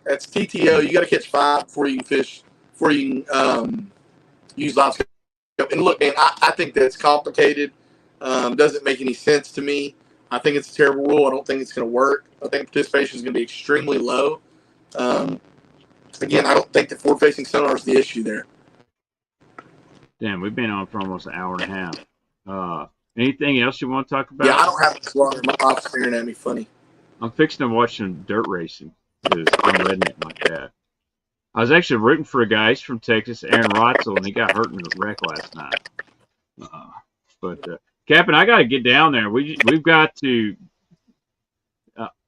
That's TTO. You got to catch 5 before you can fish. Before you can use live scope. And look, man, I think that's complicated. Doesn't make any sense to me. I think it's a terrible rule. I don't think it's going to work. I think participation is going to be extremely low. Again, I don't think the forward-facing sonar is the issue there. Damn, we've been on for almost an hour and a half. Anything else you want to talk about? Yeah, I don't have much longer. My wife's staring at me funny. I'm fixing to watch some dirt racing because I'm redneck like that. I was actually rooting for a guy. He's from Texas, Aaron Rotzel, and he got hurt in a wreck last night. CapN, I got to get down there. We've got to.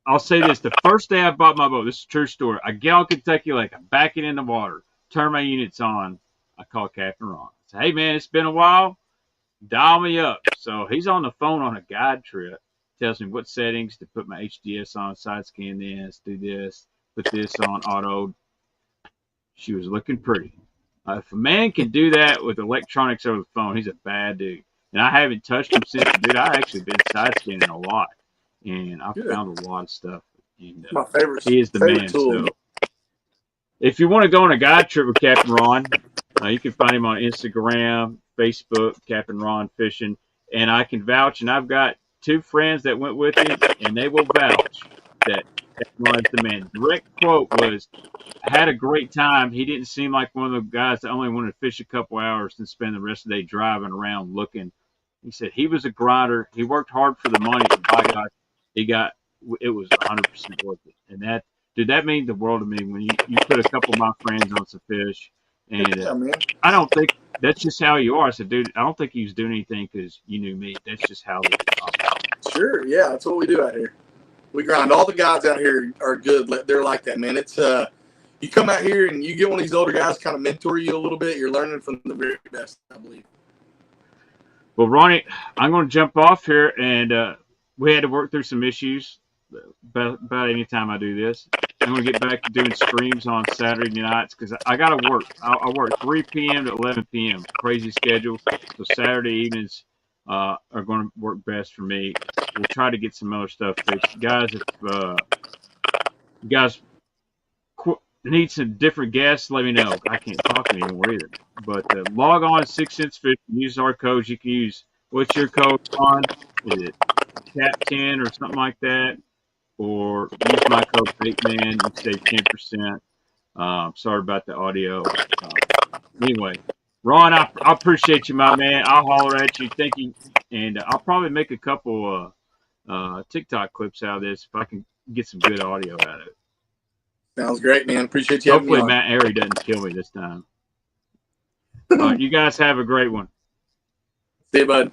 I'll say this: the first day I bought my boat, this is a true story. I get on Kentucky Lake, I back it in the water, turn my units on. I call CapN Ron. I say, "Hey man, it's been a while. Dial me up." So he's on the phone on a guide trip. Tells me what settings to put my HDS on, side scan this, do this, put this on auto. She was looking pretty. If a man can do that with electronics over the phone, he's a bad dude. And I haven't touched him since. Dude, I've actually been side scanning a lot, and I've found a lot of stuff. And my favorite. He is the man. Tool. So if you want to go on a guide trip with CapN Ron, you can find him on Instagram, Facebook, CapN Ron Fishing, and I can vouch. And I've got 2 friends that went with him, and they will vouch that CapN Ron's the man. Direct quote was, "I had a great time. He didn't seem like one of the guys that only wanted to fish a couple hours and spend the rest of the day driving around looking." He said he was a grinder. He worked hard for the money, but by God, it was 100% worth it. And that means the world to me when you put a couple of my friends on some fish. And I don't think that's just how you are. I said, dude, I don't think he was doing anything because you knew me. That's just how they are. Sure, yeah, that's what we do out here. We grind. All the guys out here are good. They're like that, man. It's you come out here and you get one of these older guys kind of mentor you a little bit. You're learning from the very best, I believe. Well, Ronnie, I'm going to jump off here, and we had to work through some issues about any time I do this. I'm going to get back to doing streams on Saturday nights because I got to work. I work 3 p.m. to 11 p.m. Crazy schedule. So Saturday evenings are going to work best for me. We'll try to get some other stuff fixed. Guys, if you guys need some different guests, let me know. I can't talk anymore either. But log on 6 Cents Fish. Use our codes. You can use, what's your code, Ron? Is it CapN or something like that? Or use my code Baitman. You save 10%. Sorry about the audio. Anyway, Ron, I appreciate you, my man. I'll holler at you. Thank you. And I'll probably make a couple TikTok clips out of this if I can get some good audio out of it. Sounds great, man. Appreciate you. Hopefully Matt Airy doesn't kill me this time. All right, you guys have a great one. See you, bud.